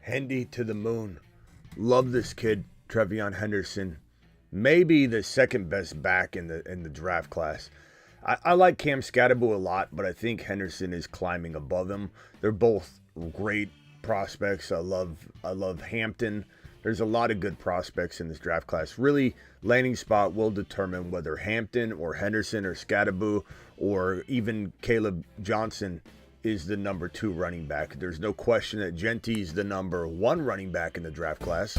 Hendy to the moon. Love this kid, TreVeyon Henderson. Maybe the second best back in the draft class. I like Cam Skattebo a lot, but I think Henderson is climbing above him. They're both great prospects. I love Hampton. There's a lot of good prospects in this draft class. Really, landing spot will determine whether Hampton or Henderson or Skattebo or even Caleb Johnson is the number 2 running back. There's no question that Genty's the number 1 running back in the draft class.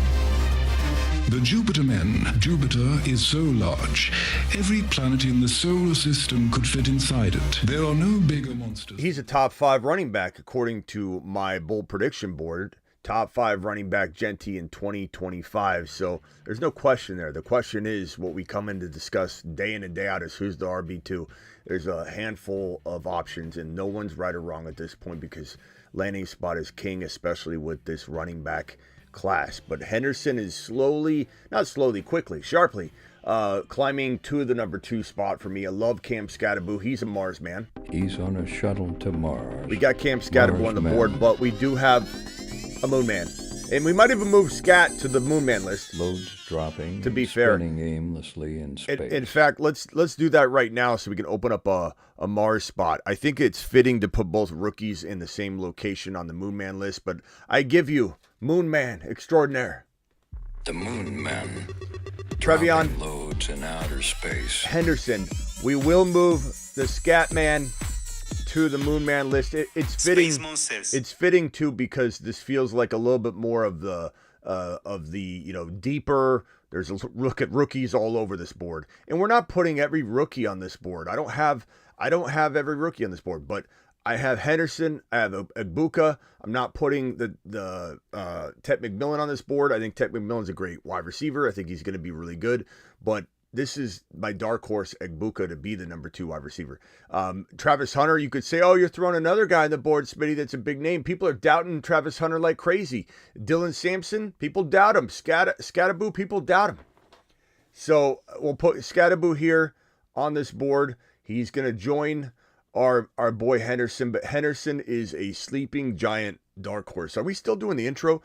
The Jupiter men. Jupiter is so large, every planet in the solar system could fit inside it. There are no bigger monsters. He's a top 5 running back according to my bold prediction board. Top 5 running back Genty in 2025. So there's no question there. The question is what we come in to discuss day in and day out is who's the RB2. There's a handful of options and no one's right or wrong at this point because landing spot is king, especially with this running back class. But Henderson is quickly, sharply climbing to the number 2 spot for me. I love Cam Skattebo. He's a Mars man. He's on a shuttle to Mars. We got Cam Skattebo on the board, but we do have a Moon Man. And we might even move Scat to the Moon Man list. Loads dropping. To be fair. Spinning aimlessly in space. In fact, let's do that right now so we can open up a Mars spot. I think it's fitting to put both rookies in the same location on the Moon Man list, but I give you Moon Man extraordinaire. The Moon Man. TreVeyon Loads in outer space. Henderson. We will move the Scat Man to the Moon Man list. It's fitting. It's fitting too because this feels like a little bit more of the deeper. There's a look at rookies all over this board, and we're not putting every rookie on this board. I don't have every rookie on this board, but I have Henderson. I have Aiyuk. I'm not putting the Ted McMillan on this board. I think Ted McMillan's a great wide receiver. I think he's going to be really good, but this is my dark horse, Aiyuk, to be the number 2 wide receiver. Travis Hunter, you could say, oh, you're throwing another guy on the board, Smitty, that's a big name. People are doubting Travis Hunter like crazy. Dylan Sampson, people doubt him. Skattebo, people doubt him. So we'll put Skattebo here on this board. He's going to join our boy Henderson, but Henderson is a sleeping giant dark horse. Are we still doing the intro?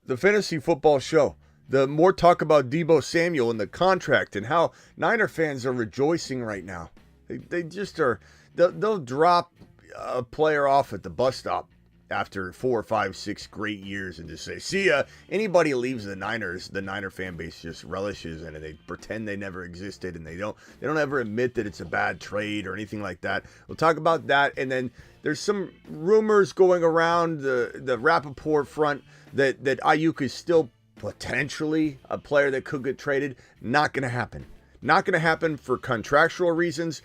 The Fantasy Football Show. The more talk about Deebo Samuel and the contract and how Niner fans are rejoicing right now. They just are. They'll drop a player off at the bus stop after 4, 5, 6 great years and just say, see ya. Anybody leaves the Niners, the Niner fan base just relishes in it. They pretend they never existed and they don't ever admit that it's a bad trade or anything like that. We'll talk about that. And then there's some rumors going around the Rappaport front that Aiyuk is still potentially a player that could get traded. Not going to happen. Not going to happen for contractual reasons,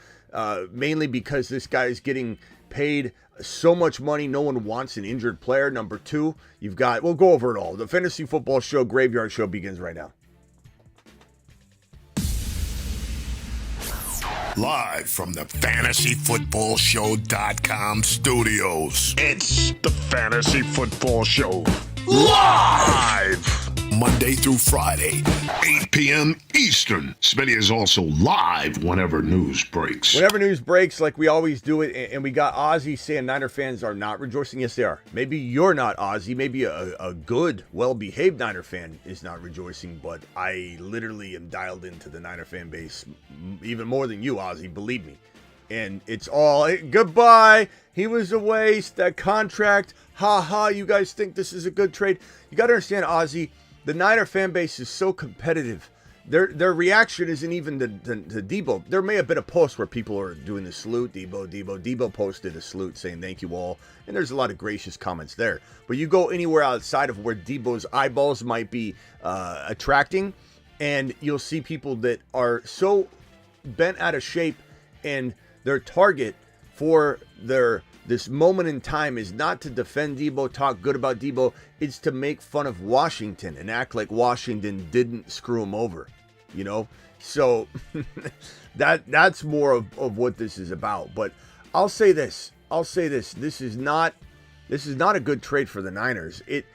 mainly because this guy is getting paid so much money. No one wants an injured player. Number 2, we'll go over it all. The Fantasy Football Show Graveyard Show begins right now. Live from the FantasyFootballShow.com studios. It's the Fantasy Football Show. Live! Monday through Friday, 8 p.m. Eastern. Smitty is also live whenever news breaks. Whenever news breaks, like we always do it, and we got Ozzy saying Niner fans are not rejoicing. Yes, they are. Maybe you're not, Ozzy. Maybe a good, well-behaved Niner fan is not rejoicing, but I literally am dialed into the Niner fan base even more than you, Ozzy, believe me. And it's all, goodbye, he was a waste, that contract, ha, you guys think this is a good trade. You got to understand, Ozzy, the Niner fan base is so competitive. Their reaction isn't even to Deebo. There may have been a post where people are doing the salute, Deebo posted a salute saying thank you all, and there's a lot of gracious comments there. But you go anywhere outside of where Deebo's eyeballs might be attracting, and you'll see people that are so bent out of shape, and their target for this moment in time is not to defend Deebo, talk good about Deebo. It's to make fun of Washington and act like Washington didn't screw him over, you know? So that's more of what this is about. But I'll say this. This is not a good trade for the Niners. It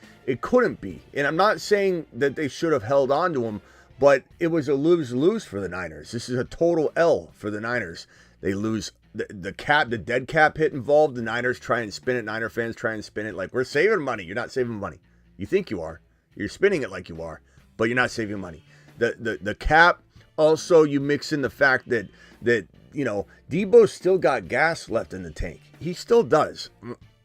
couldn't be. And I'm not saying that they should have held on to him, but it was a lose-lose for the Niners. This is a total L for the Niners. They lose the dead cap hit involved. The Niners try and spin it. Niner fans try and spin it like we're saving money. You're not saving money. You think you are. You're spinning it like you are, but you're not saving money. The cap, also you mix in the fact that Deebo's still got gas left in the tank. He still does.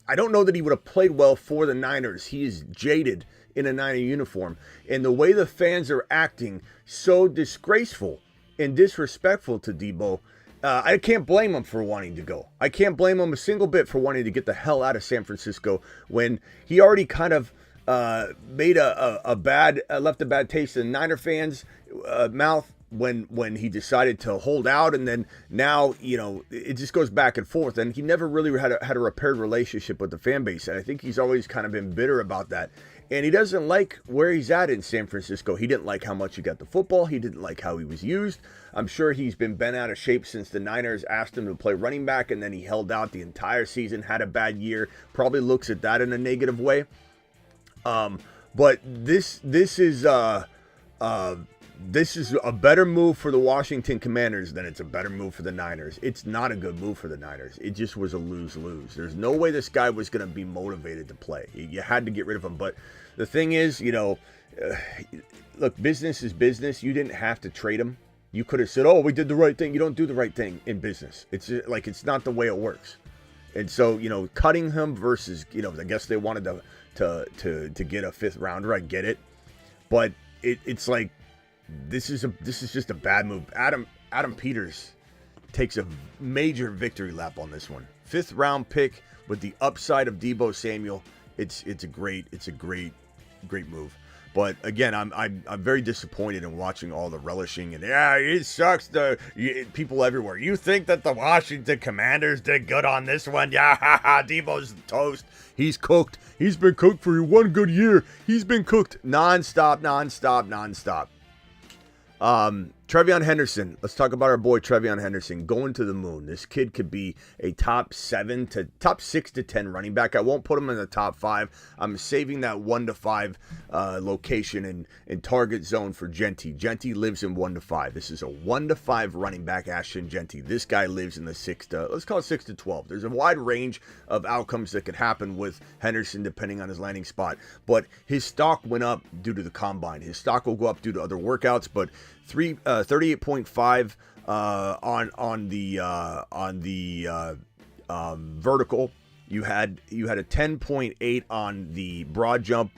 I don't know that he would have played well for the Niners. He is jaded in a Niner uniform. And the way the fans are acting, so disgraceful and disrespectful to Deebo, I can't blame him for wanting to go. I can't blame him a single bit for wanting to get the hell out of San Francisco when he already kind of made left a bad taste in Niner fans' mouth when he decided to hold out, and then now it just goes back and forth, and he never really had a repaired relationship with the fan base, and I think he's always kind of been bitter about that. And he doesn't like where he's at in San Francisco. He didn't like how much he got the football. He didn't like how he was used. I'm sure he's been bent out of shape since the Niners asked him to play running back, and then he held out the entire season, had a bad year, probably looks at that in a negative way. But this is a better move for the Washington Commanders than it's a better move for the Niners. It's not a good move for the Niners. It just was a lose-lose. There's no way this guy was going to be motivated to play. You had to get rid of him. But the thing is, look, business is business. You didn't have to trade him. You could have said, oh, we did the right thing. You don't do the right thing in business. It's like, it's not the way it works. And so, cutting him versus, I guess they wanted to get a fifth rounder. I get it. But it's like, this is just a bad move. Adam Peters takes a major victory lap on this one. 5th round pick with the upside of Deebo Samuel. It's a great move. But again, I'm very disappointed in watching all the relishing and it sucks. People everywhere. You think that the Washington Commanders did good on this one? Yeah, Deebo's toast. He's cooked. He's been cooked for one good year. He's been cooked nonstop. TreVeyon Henderson. Let's talk about our boy TreVeyon Henderson going to the moon. This kid could be a top 6 to 10 running back. I won't put him in the top 5. I'm saving that 1 to 5 location in target zone for Genty. Genty lives in 1 to 5. This is a 1 to 5 running back, Ashton Genty. This guy lives in the 6 to 12. There's a wide range of outcomes that could happen with Henderson depending on his landing spot. But his stock went up due to the combine. His stock will go up due to other workouts, but 38.5 on the vertical. You had a 10.8 on the broad jump,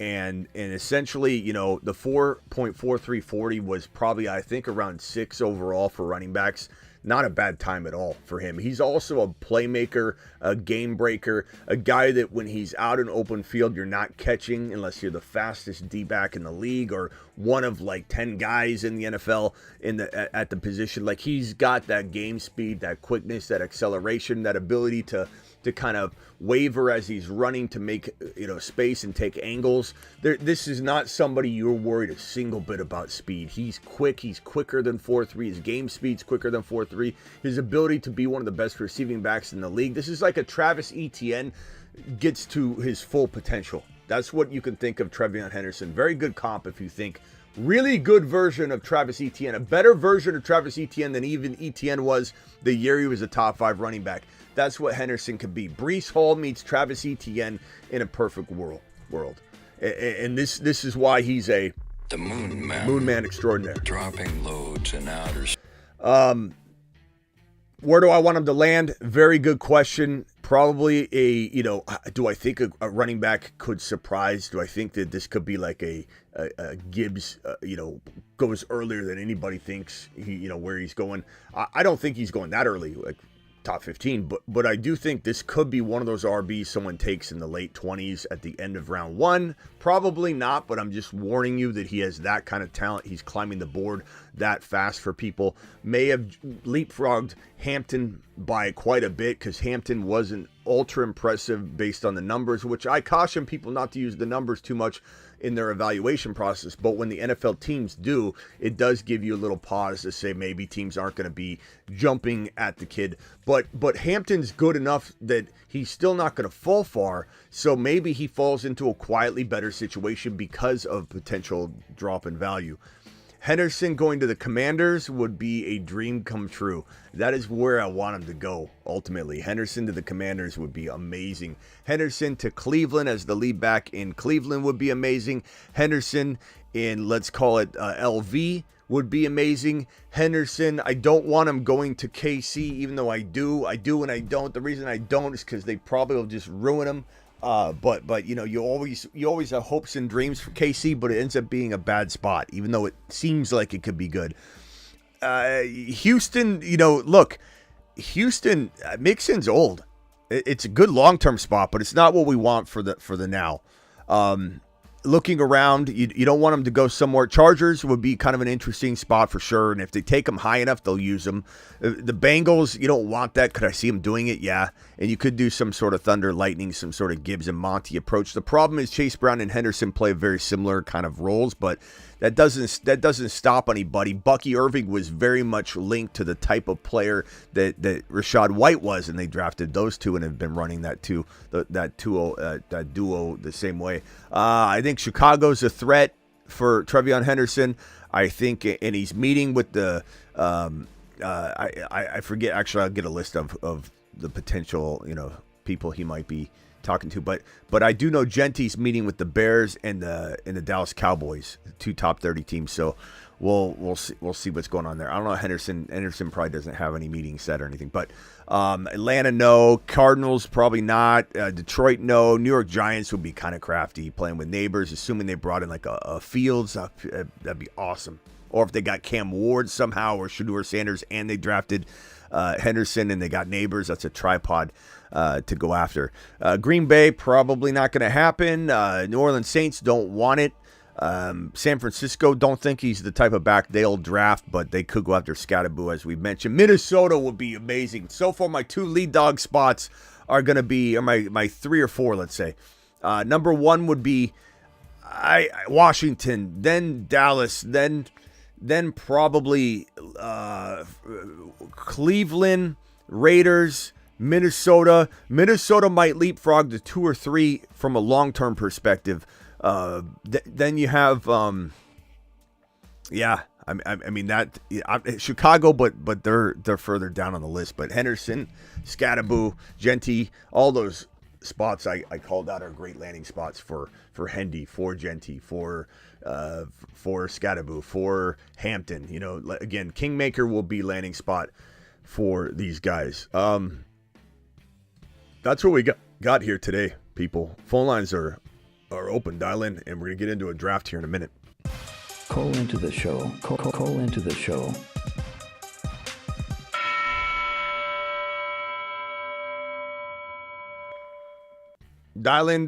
and essentially, the 4.4340 was probably, I think, around 6 overall for running backs. Not a bad time at all for him. He's also a playmaker, a game breaker, a guy that when he's out in open field, you're not catching unless you're the fastest D-back in the league or one of like 10 guys in the NFL at the position. Like, he's got that game speed, that quickness, that acceleration, that ability to kind of waver as he's running to make space and take angles. This is not somebody you're worried a single bit about speed. He's quick. He's quicker than 4.3. His game speed's quicker than 4.3. His ability to be one of the best receiving backs in the league. This is like a Travis Etienne gets to his full potential. That's what you can think of TreVeyon Henderson. Very good comp if you think really good version of Travis Etienne. A better version of Travis Etienne than even Etienne was the year he was a top 5 running back. That's what Henderson could be. Breece Hall meets Travis Etienne in a perfect world. And this is why he's the moon man extraordinaire. Dropping loads in outer space. Where do I want him to land? Very good question. Probably do I think a running back could surprise? Do I think that this could be like a Gibbs, goes earlier than anybody thinks where he's going? I don't think he's going that early, like top 15, but I do think this could be one of those RBs someone takes in the late 20s at the end of round 1. Probably not, but I'm just warning you that he has that kind of talent. He's climbing the board that fast for people. May have leapfrogged Hampton by quite a bit because Hampton wasn't ultra impressive based on the numbers, which I caution people not to use the numbers too much in their evaluation process. But when the NFL teams do, it does give you a little pause to say maybe teams aren't going to be jumping at the kid. But Hampton's good enough that he's still not going to fall far. So maybe he falls into a quietly better situation because of potential drop in value. Henderson going to the Commanders would be a dream come true. That is where I want him to go, ultimately. Henderson to the Commanders would be amazing. Henderson to Cleveland as the lead back in Cleveland would be amazing. Henderson in, let's call it LV, would be amazing. Henderson, I don't want him going to KC, even though I do and I don't. The reason I don't is because they probably will just ruin him. But you know, you always have hopes and dreams for KC, but it ends up being a bad spot, even though it seems like it could be good. Houston, you know, look, Houston, Mixon's old. It's a good long-term spot, but it's not what we want for the now. Looking around, you don't want them to go somewhere. Chargers would be kind of an interesting spot for sure, and if they take them high enough, they'll use them. The Bengals, you don't want that. Could I see them doing it? Yeah, and you could do some sort of Thunder Lightning, some sort of Gibbs and Monty approach. The problem is Chase Brown and Henderson play very similar kind of roles, but that doesn't stop anybody. Bucky Irving was very much linked to the type of player that Rachaad White was, and they drafted those two and have been running that duo the same way. I think Chicago's a threat for TreVeyon Henderson. I think, and he's meeting with the I forget, actually I'll get a list of the potential, you know, people he might be talking to, but I do know Genty's meeting with the Bears and the Dallas Cowboys, the two top 30 teams. So we'll see what's going on there. I don't know. Henderson probably doesn't have any meetings set or anything, but Atlanta, no. Cardinals, probably not. Detroit, no. New York Giants would be kind of crafty, playing with neighbors, assuming they brought in like a Fields. That'd be awesome. Or if they got Cam Ward somehow, or Shedeur Sanders, and they drafted Henderson and they got neighbors, that's a tripod to go after. Green Bay, probably not going to happen. New Orleans Saints don't want it. San Francisco, don't think he's the type of back they'll draft, but they could go after Scatterboo, as we mentioned. Minnesota would be amazing. So far, my two lead dog spots are going to be, or my 3 or 4, let's say. Number 1 would be Washington, then Dallas, then probably Cleveland, Raiders, Minnesota. Minnesota might leapfrog to 2 or 3 from a long-term perspective. Then you have, I mean that Chicago, but they're further down on the list. But Henderson, Scatterboo, Genty, all those spots I called out are great landing spots for Hendy, for Genty, for Scatterboo, for Hampton. You know, again, Kingmaker will be landing spot for these guys. That's what we got here today, people. Phone lines are open. Dial in, and we're gonna get into a draft here in a minute. Call into the show. Call into the show. Dial in.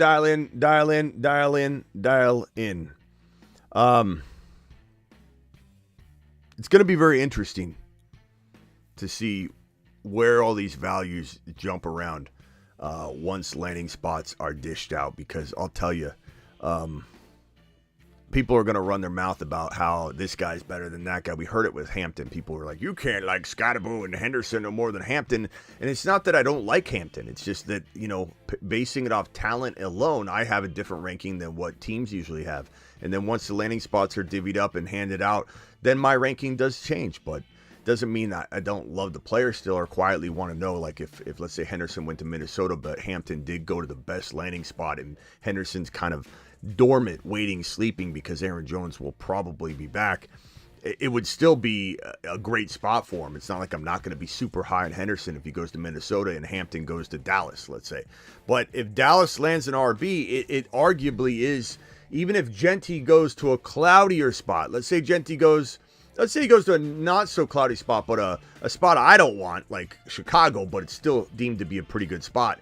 It's gonna be very interesting to see where all these values jump around once landing spots are dished out, because I'll tell you, people are going to run their mouth about how this guy's better than that guy. We heard it with Hampton. People were like, you can't like Scatterboo and Henderson no more than Hampton. And it's not that I don't like Hampton. It's just that, you know, basing it off talent alone, I have a different ranking than what teams usually have. And then once the landing spots are divvied up and handed out, then my ranking does change. But doesn't mean that I don't love the player still, or quietly want to know, like if let's say Henderson went to Minnesota, but Hampton did go to the best landing spot, and Henderson's kind of dormant, waiting, sleeping because Aaron Jones will probably be back, it would still be a great spot for him. It's not like I'm not going to be super high on Henderson if he goes to Minnesota and Hampton goes to Dallas, let's say. But if Dallas lands an RB, it arguably is, even if Genty goes to a cloudier spot, let's say he goes to a not so cloudy spot, but a spot I don't want, like Chicago, but it's still deemed to be a pretty good spot.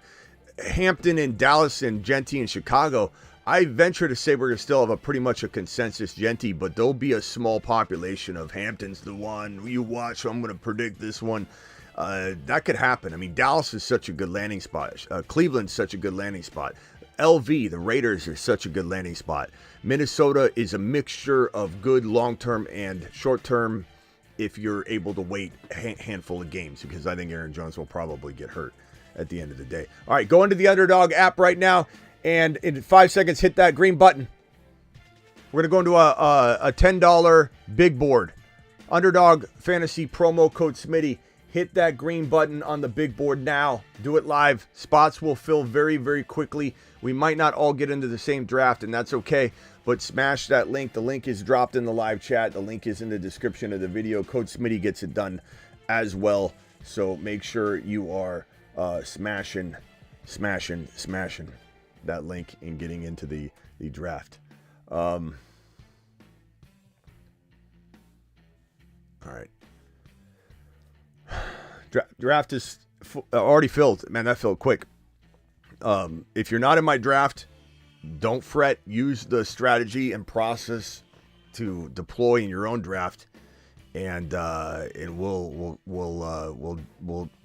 Hampton and Dallas and Genty and Chicago, I venture to say we're going to still have a pretty much a consensus Genty, but there'll be a small population of Hampton's the one. You watch, I'm going to predict this one. That could happen. I mean, Dallas is such a good landing spot. Cleveland's such a good landing spot. LV, the Raiders, are such a good landing spot. Minnesota is a mixture of good long-term and short-term if you're able to wait a handful of games, because I think Aaron Jones will probably get hurt at the end of the day. All right, go into the Underdog app right now, and in 5 seconds, hit that green button. We're going to go into a $10 big board. Underdog Fantasy promo code Smitty. Hit that green button on the big board now. Do it live. Spots will fill very, very quickly. We might not all get into the same draft, and that's okay. But smash that link. The link is dropped in the live chat. The link is in the description of the video. Code Smitty gets it done as well. So make sure you are smashing that link and getting into the draft. All right. Draft is already filled. Man, that filled quick. If you're not in my draft, don't fret. Use the strategy and process to deploy in your own draft, and we'll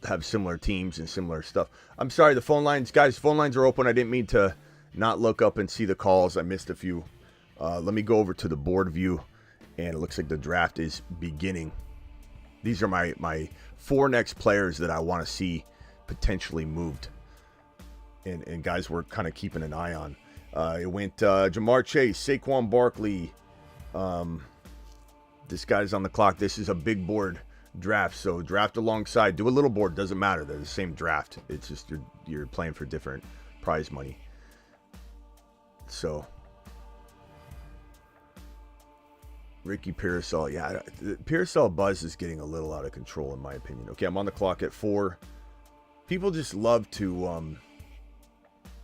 have similar teams and similar stuff. I'm sorry, the phone lines, guys. Phone lines are open. I didn't mean to not look up and see the calls. I missed a few. Let me go over to the board view, and it looks like the draft is beginning. These are my 4 next players that I want to see potentially moved. And guys, we're kind of keeping an eye on. It went Jamar Chase, Saquon Barkley. This guy's on the clock. This is a big board draft, so draft alongside. Do a little board, doesn't matter. They're the same draft. It's just you're playing for different prize money. So Ricky Pearsall, yeah, the Pearsall buzz is getting a little out of control in my opinion. Okay, I'm on the clock at 4. People just love to, I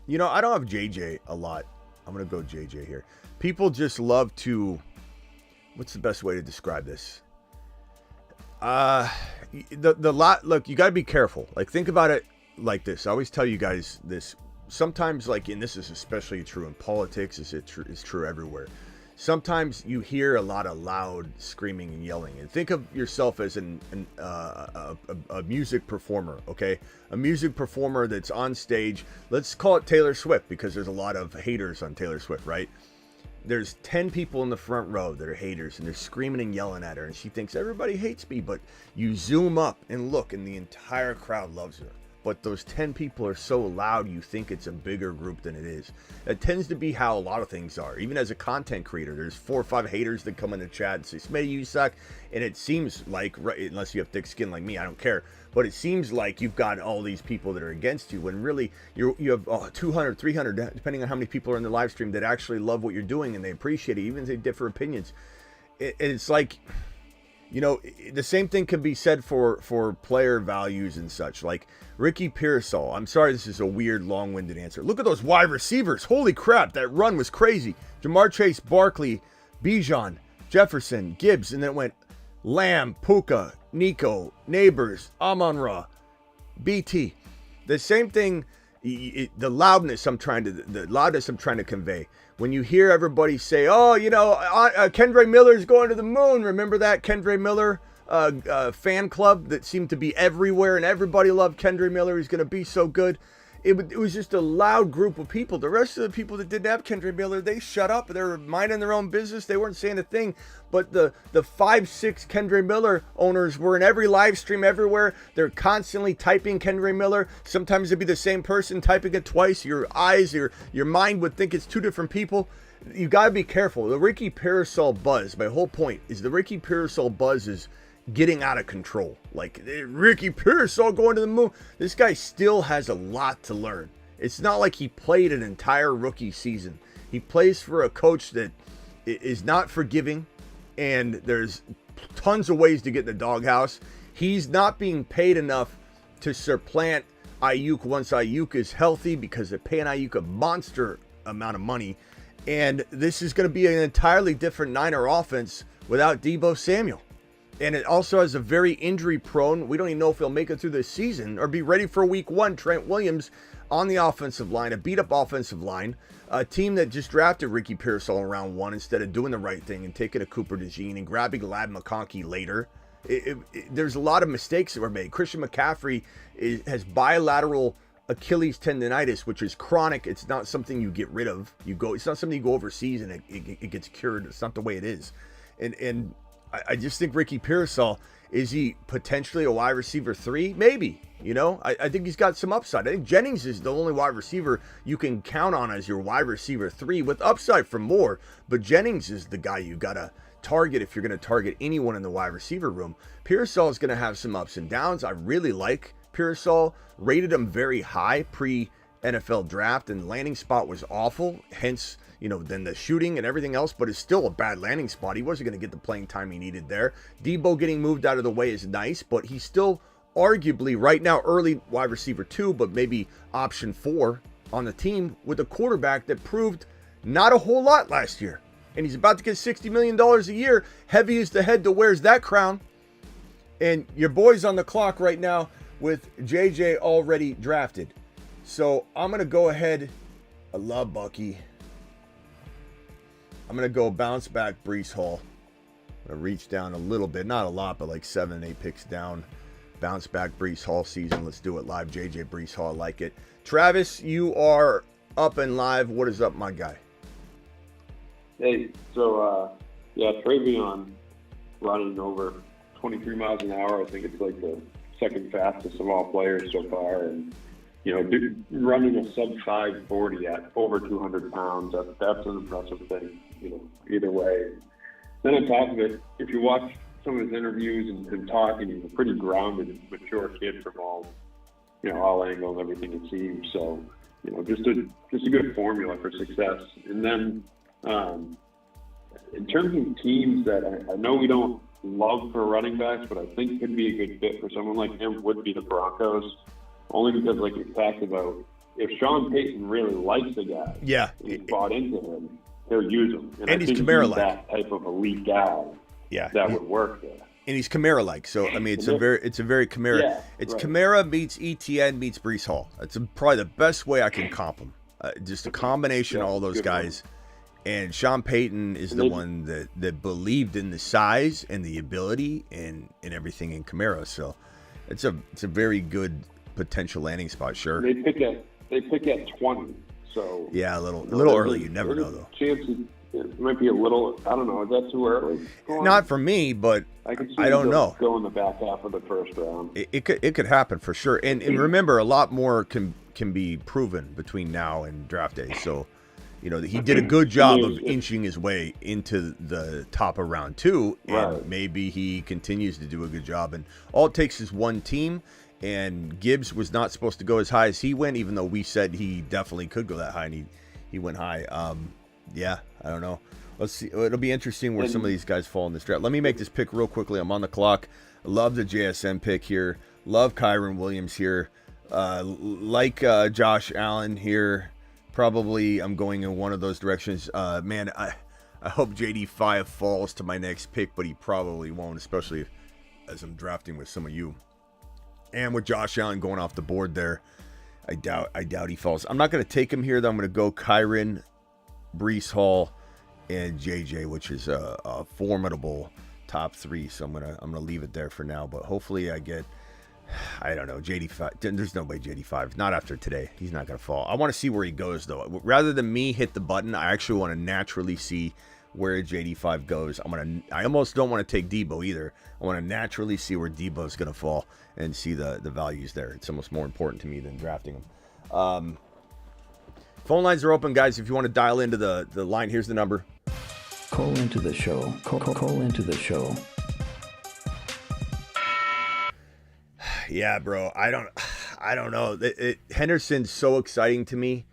don't have JJ a lot. I'm gonna go JJ here. People just love to. What's the best way to describe this? Look, you gotta be careful. Like, think about it like this. I always tell you guys this. Sometimes, like, and this is especially true in politics. It's true everywhere. Sometimes you hear a lot of loud screaming and yelling. And think of yourself as a music performer, okay? A music performer that's on stage. Let's call it Taylor Swift, because there's a lot of haters on Taylor Swift, right? There's 10 people in the front row that are haters, and they're screaming and yelling at her, and she thinks everybody hates me. But you zoom up and look, and the entire crowd loves her. But those 10 people are so loud, you think it's a bigger group than it is. That tends to be how a lot of things are. Even as a content creator, there's 4 or 5 haters that come in the chat and say, Smitty, you suck. And it seems like, unless you have thick skin like me, I don't care. But it seems like you've got all these people that are against you, when really you have 200, 300, depending on how many people are in the live stream, that actually love what you're doing and they appreciate it, even if they differ opinions. It's like, the same thing can be said for player values and such. Like Ricky Pearsall. I'm sorry, this is a weird, long-winded answer. Look at those wide receivers. Holy crap, that run was crazy. Jamar Chase, Barkley, Bijan, Jefferson, Gibbs, and then it went Lamb, Puka, Nico, Neighbors, Amon-Ra, BT. The same thing. The loudness I'm trying to convey. When you hear everybody say, Kendre Miller's going to the moon. Remember that Kendre Miller fan club that seemed to be everywhere, and everybody loved Kendre Miller. He's going to be so good. It was just a loud group of people. The rest of the people that didn't have Kendre Miller, they shut up. They were minding their own business. They weren't saying a thing. But the 5-6 Kendre Miller owners were in every live stream everywhere. They're constantly typing Kendre Miller. Sometimes it'd be the same person typing it twice. Your mind would think it's 2 different people. You got to be careful. The Ricky Pearsall buzz, my whole point is the Ricky Pearsall buzz is getting out of control. Like, Ricky Pearsall going to the moon. This guy still has a lot to learn. It's not like he played an entire rookie season. He plays for a coach that is not forgiving, and there's tons of ways to get in the doghouse. He's not being paid enough to supplant Aiyuk once Aiyuk is healthy, because they're paying Aiyuk a monster amount of money. And this is going to be an entirely different Niner offense without Deebo Samuel. And it also has a very injury-prone. We don't even know if he'll make it through this season or be ready for week 1. Trent Williams on the offensive line, a beat-up offensive line, a team that just drafted Ricky Pearsall in round 1 instead of doing the right thing and taking a Cooper DeJean and grabbing Ladd McConkey later. There's a lot of mistakes that were made. Christian McCaffrey has bilateral Achilles tendonitis, which is chronic. It's not something you get rid of. It's not something you go overseas and it gets cured. It's not the way it is. And I just think Ricky Pearsall, is he potentially a wide receiver 3? Maybe. I think he's got some upside. I think Jennings is the only wide receiver you can count on as your wide receiver 3 with upside for more. But Jennings is the guy you got to target if you're going to target anyone in the wide receiver room. Pearsall is going to have some ups and downs. I really like Pearsall. Rated him very high pre-NFL draft, and landing spot was awful. Hence, then the shooting and everything else, but it's still a bad landing spot. He wasn't going to get the playing time he needed there. Deebo getting moved out of the way is nice, but he's still arguably right now early wide receiver 2, but maybe option 4 on the team with a quarterback that proved not a whole lot last year. And he's about to get $60 million a year. Heavy is the head that wears that crown. And your boy's on the clock right now with JJ already drafted. So I'm going to go ahead. I love Bucky. I'm going to go bounce back Breece Hall. I'm going to reach down a little bit. Not a lot, but like 7, 8 picks down. Bounce back Breece Hall season. Let's do it live. JJ Breece Hall, I like it. Travis, you are up and live. What is up, my guy? Hey, so, TreVeyon running over 23 miles an hour. I think it's like the second fastest of all players so far. And, running a sub 540 at over 200 pounds, that's an impressive thing, either way. Then on top of it, if you watch some of his interviews and talking, he's a pretty grounded, mature kid from all angles, everything it seems. So, just a good formula for success. And then, in terms of teams that I know we don't love for running backs, but I think could be a good fit for someone like him would be the Broncos. Only because, like you talked about, if Sean Payton really likes the guy, and he's bought into him, he'll use him. And he's Kamara-like. That type of elite guy. That would work there. And he's Kamara-like, so I mean, it's a very Kamara. Yeah, it's right. Kamara meets ETN meets Breece Hall. That's probably the best way I can comp them. Just a combination of all those guys. And Sean Payton is the one that believed in the size and the ability and everything in Kamara. So it's a very good potential landing spot. Sure. They pick at 20. So yeah, a little early. You never know though. Chances it might be a little. I don't know. Is that too early? Not for me, but I don't know. Go in the back half of the first round. It could happen for sure. And remember, a lot more can be proven between now and draft day. So, he did a good job of inching his way into the top of round 2, and maybe he continues to do a good job. And all it takes is one team. And Gibbs was not supposed to go as high as he went, even though we said he definitely could go that high, and he went high. I don't know. Let's see. It'll be interesting where some of these guys fall in this draft. Let me make this pick real quickly. I'm on the clock. Love the JSN pick here. Love Kyron Williams here. Like Josh Allen here. Probably I'm going in one of those directions. Man, I hope JD5 falls to my next pick, but he probably won't, especially as I'm drafting with some of you. And with Josh Allen going off the board there, I doubt he falls. I'm not going to take him here, though. I'm going to go Kyron, Breece Hall, and JJ, which is a formidable top 3. So I'm gonna leave it there for now. But hopefully I get, I don't know, JD5. There's no way JD5. Not after today. He's not going to fall. I want to see where he goes, though. Rather than me hit the button, I actually want to naturally see where JD5 goes. I almost don't want to take Deebo either. I want to naturally see where Deebo's going to fall and see the values there. It's almost more important to me than drafting him. Phone lines are open, guys. If you want to dial into the line, here's the number. Call into the show. Call into the show. Yeah, bro. I don't know. Henderson's so exciting to me.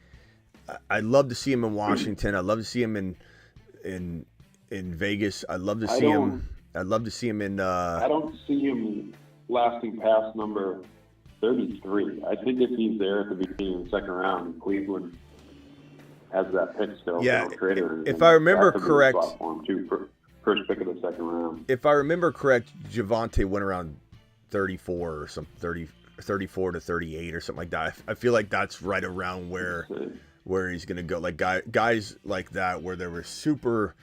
I'd love to see him in Washington. I'd love to see him in Vegas. I'd love to see him. I'd love to see him in. I don't see him lasting past number 33. I think if he's there at the beginning of the second round, Cleveland has that pick still. Yeah, if I remember correct, first pick of the second round. If I remember correct, Javonte went around 34 or some 34 to 38 or something like that. I feel like that's right around where he's going to go. Like guys like that, where there were super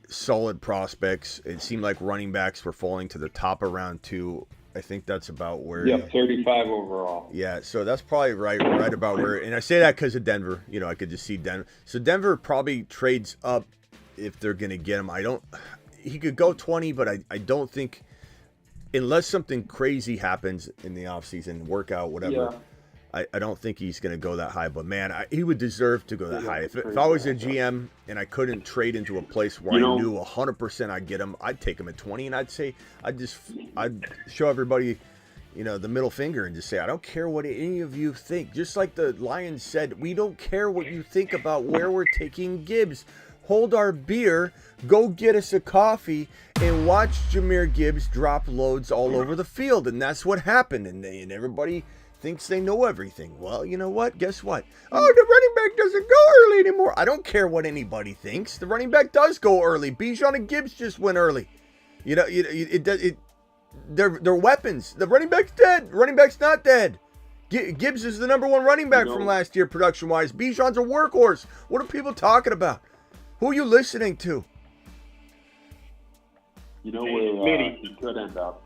solid prospects. It seemed like running backs were falling to the top of round 2. I think that's about where. Yeah, 35 overall. Yeah, so that's probably right about where. And I say that because of Denver. I could just see Denver. So Denver probably trades up if they're going to get him. he could go 20, but I don't think, unless something crazy happens in the offseason, workout, whatever, I don't think he's going to go that high. But, man, he would deserve to go that high. If I was a GM and I couldn't trade into a place where I knew 100% I'd get him, I'd take him at 20, and I'd show everybody, the middle finger and just say, I don't care what any of you think. Just like the Lions said, we don't care what you think about where we're taking Gibbs. Hold our beer, go get us a coffee, and watch Jahmyr Gibbs drop loads all over the field. And that's what happened. And everybody thinks they know everything. Well, you know what? Guess what? Oh, the running back doesn't go early anymore. I don't care what anybody thinks. The running back does go early. Bijan and Gibbs just went early. They're weapons. The running back's dead. The running back's not dead. Gibbs is the number one running back from last year production-wise. Bijan's a workhorse. What are people talking about? Who are you listening to? You know where he could end up?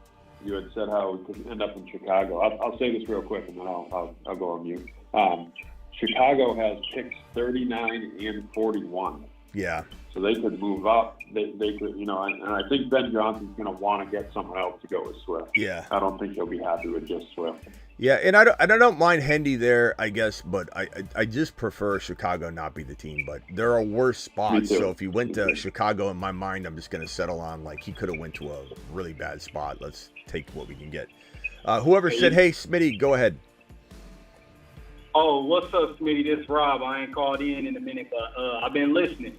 You had said how he could end up in Chicago. I'll say this real quick, and then I'll go on mute. Chicago has picks 39 and 41. Yeah. So they could move up. They could, and I think Ben Johnson's going to want to get someone else to go with Swift. Yeah. I don't think he'll be happy with just Swift. Yeah, and I don't mind Hendy there, I guess, but I just prefer Chicago not be the team. But there are worse spots. So if he went to Chicago, in my mind, I'm just going to settle on like he could have went to a really bad spot. Let's take what we can get. Whoever said, hey, Smitty, go ahead. Oh, what's up, Smitty? This is Rob. I ain't called in a minute, but I've been listening.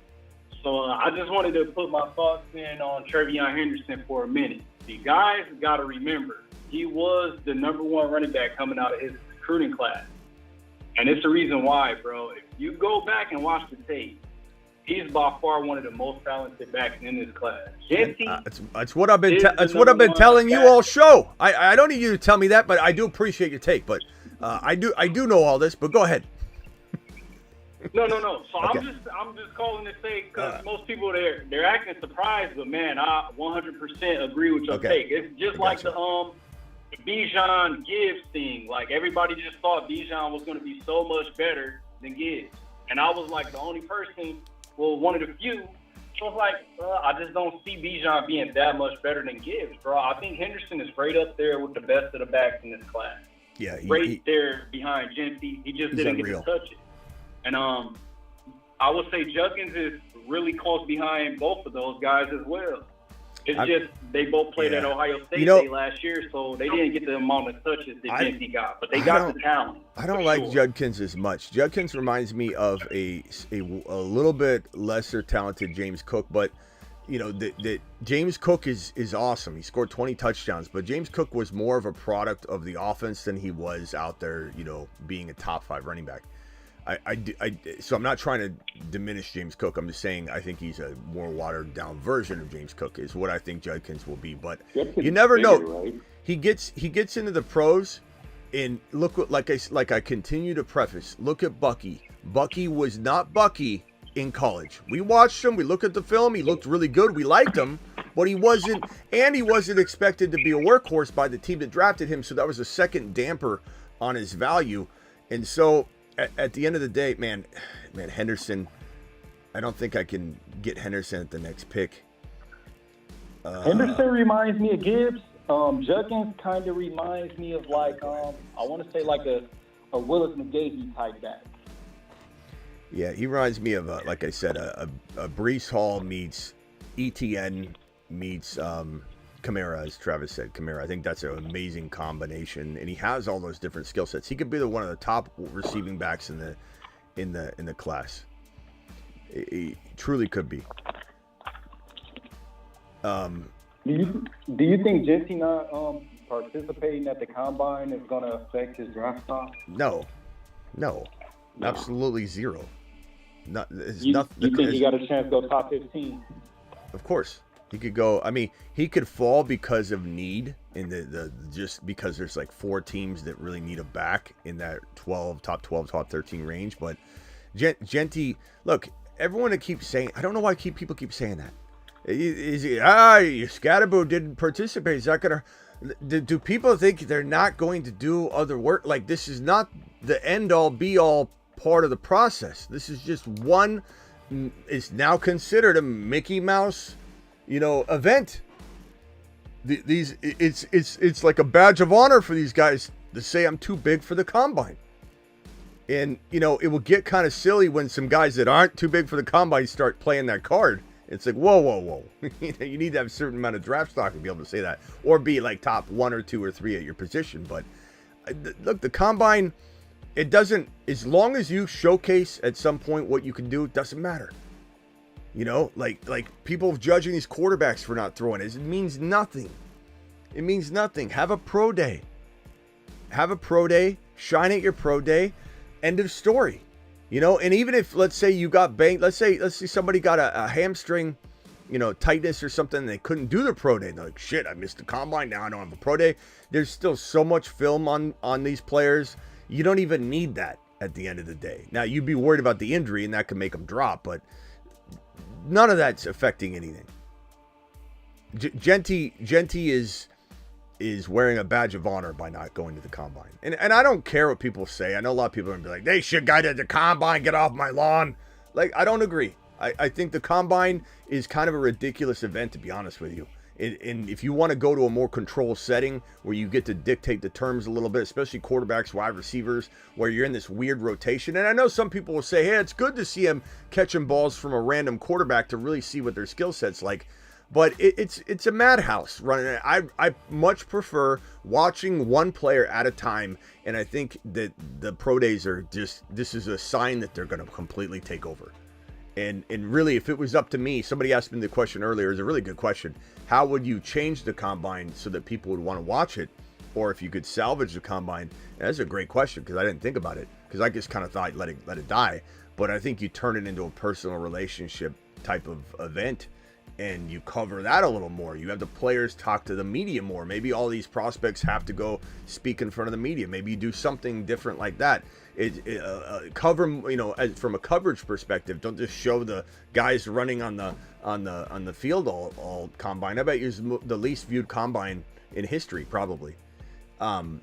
So I just wanted to put my thoughts in on TreVeyon Henderson for a minute. The guys got to remember, he was the number one running back coming out of his recruiting class. And it's the reason why, bro. If you go back and watch the tape, he's by far one of the most talented backs in this class. That's what I've been telling you all show. I don't need you to tell me that, but I do appreciate your take. But I do know all this. But go ahead. No. So Okay. I'm just calling to say because most people they're acting surprised, but man, I 100% agree with your take. It's just like the Bijan Gibbs thing. Like everybody just thought Bijan was going to be so much better than Gibbs, and I was like the only person, one of the few. So I was like, I just don't see Bijan being that much better than Gibbs, bro. I think Henderson is right up there with the best of the backs in this class. Yeah, right there behind Genty. He just didn't get to touch it. And I would say Judkins is really close behind both of those guys as well. It's just they both played at Ohio State last year, so they didn't get the amount of touches that Genty got, but they got the talent. I don't like Judkins as much. Judkins reminds me of a little bit lesser talented James Cook, but that James Cook is awesome. He scored 20 touchdowns, but James Cook was more of a product of the offense than he was out there, being a top 5 running back. So I'm not trying to diminish James Cook. I'm just saying I think he's a more watered down version of James Cook is what I think Judkins will be. But you never know. Right? He gets into the pros, and look what like I continue to preface. Look at Bucky. Bucky was not Bucky in college. We watched him. We looked at the film. He looked really good. We liked him, but he wasn't expected to be a workhorse by the team that drafted him. So that was a second damper on his value, and so. At the end of the day, man, Henderson, I don't think I can get Henderson at the next pick. Henderson reminds me of Gibbs. Judkins kind of reminds me of I want to say like a Willis McGahee type back. Yeah, he reminds me of, like I said, a Breece Hall meets ETN meets Kamara, as Travis said. Kamara, I think that's an amazing combination, and he has all those different skill sets. He could be one of the top receiving backs in the class. He truly could be. Do you think Genty not participating at the combine is going to affect his draft stock? No, absolutely zero. You think he got a chance to go top 15? Of course. He could go. I mean, he could fall because of need in the just because there's like 4 teams that really need a back in that top 12, top 13 range. But Genty, look, everyone that keeps saying, I don't know why people keep saying that. Scatterbo didn't participate. Is that gonna? Do people think they're not going to do other work? Like this is not the end all be all part of the process. This is just one. It's now considered a Mickey Mouse event. It's like a badge of honor for these guys to say I'm too big for the combine. And, it will get kind of silly when some guys that aren't too big for the combine start playing that card. It's like, whoa. You need to have a certain amount of draft stock to be able to say that. Or be like top 1 or 2 or 3 at your position. But, look, the combine, it doesn't, as long as you showcase at some point what you can do, it doesn't matter. Like people judging these quarterbacks for not throwing it means nothing. It means nothing. Have a pro day. Shine at your pro day. End of story. And even if, let's say you got banged, let's say somebody got a hamstring, tightness or something, and they couldn't do their pro day. They're like, shit, I missed the combine. Now I don't have a pro day. There's still so much film on these players. You don't even need that at the end of the day. Now, you'd be worried about the injury, and that could make them drop, but none of that's affecting anything. Genty is wearing a badge of honor by not going to the combine. And I don't care what people say. I know a lot of people are going to be like, they should go to the combine, get off my lawn. Like, I don't agree. I think the combine is kind of a ridiculous event, to be honest with you. And if you want to go to a more controlled setting where you get to dictate the terms a little bit, especially quarterbacks, wide receivers, where you're in this weird rotation. And I know some people will say, hey, it's good to see him catching balls from a random quarterback to really see what their skill set's like. But it's a madhouse running. I much prefer watching one player at a time, and I think that the pro days are this is a sign that they're going to completely take over. And really, if it was up to me, somebody asked me the question earlier, it's a really good question. How would you change the combine so that people would want to watch it? Or if you could salvage the combine? And that's a great question, because I didn't think about it, because I just kind of thought let it die. But I think you turn it into a personal relationship type of event, and you cover that a little more. You have the players talk to the media more. Maybe all these prospects have to go speak in front of the media. Maybe you do something different like that. Cover, from a coverage perspective. Don't just show the guys running on the field all combine. I bet it's the least viewed combine in history, probably. I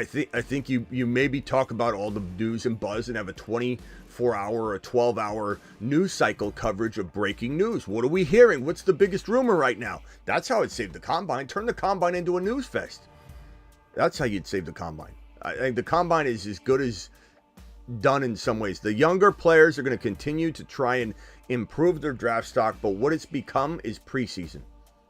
think you maybe talk about all the news and buzz and have a 24-hour or a 12-hour news cycle coverage of breaking news. What are we hearing? What's the biggest rumor right now? That's how I'd save the combine. Turn the combine into a news fest. That's how you'd save the combine. I think the combine is as good as done in some ways. The younger players are going to continue to try and improve their draft stock, but what it's become is preseason.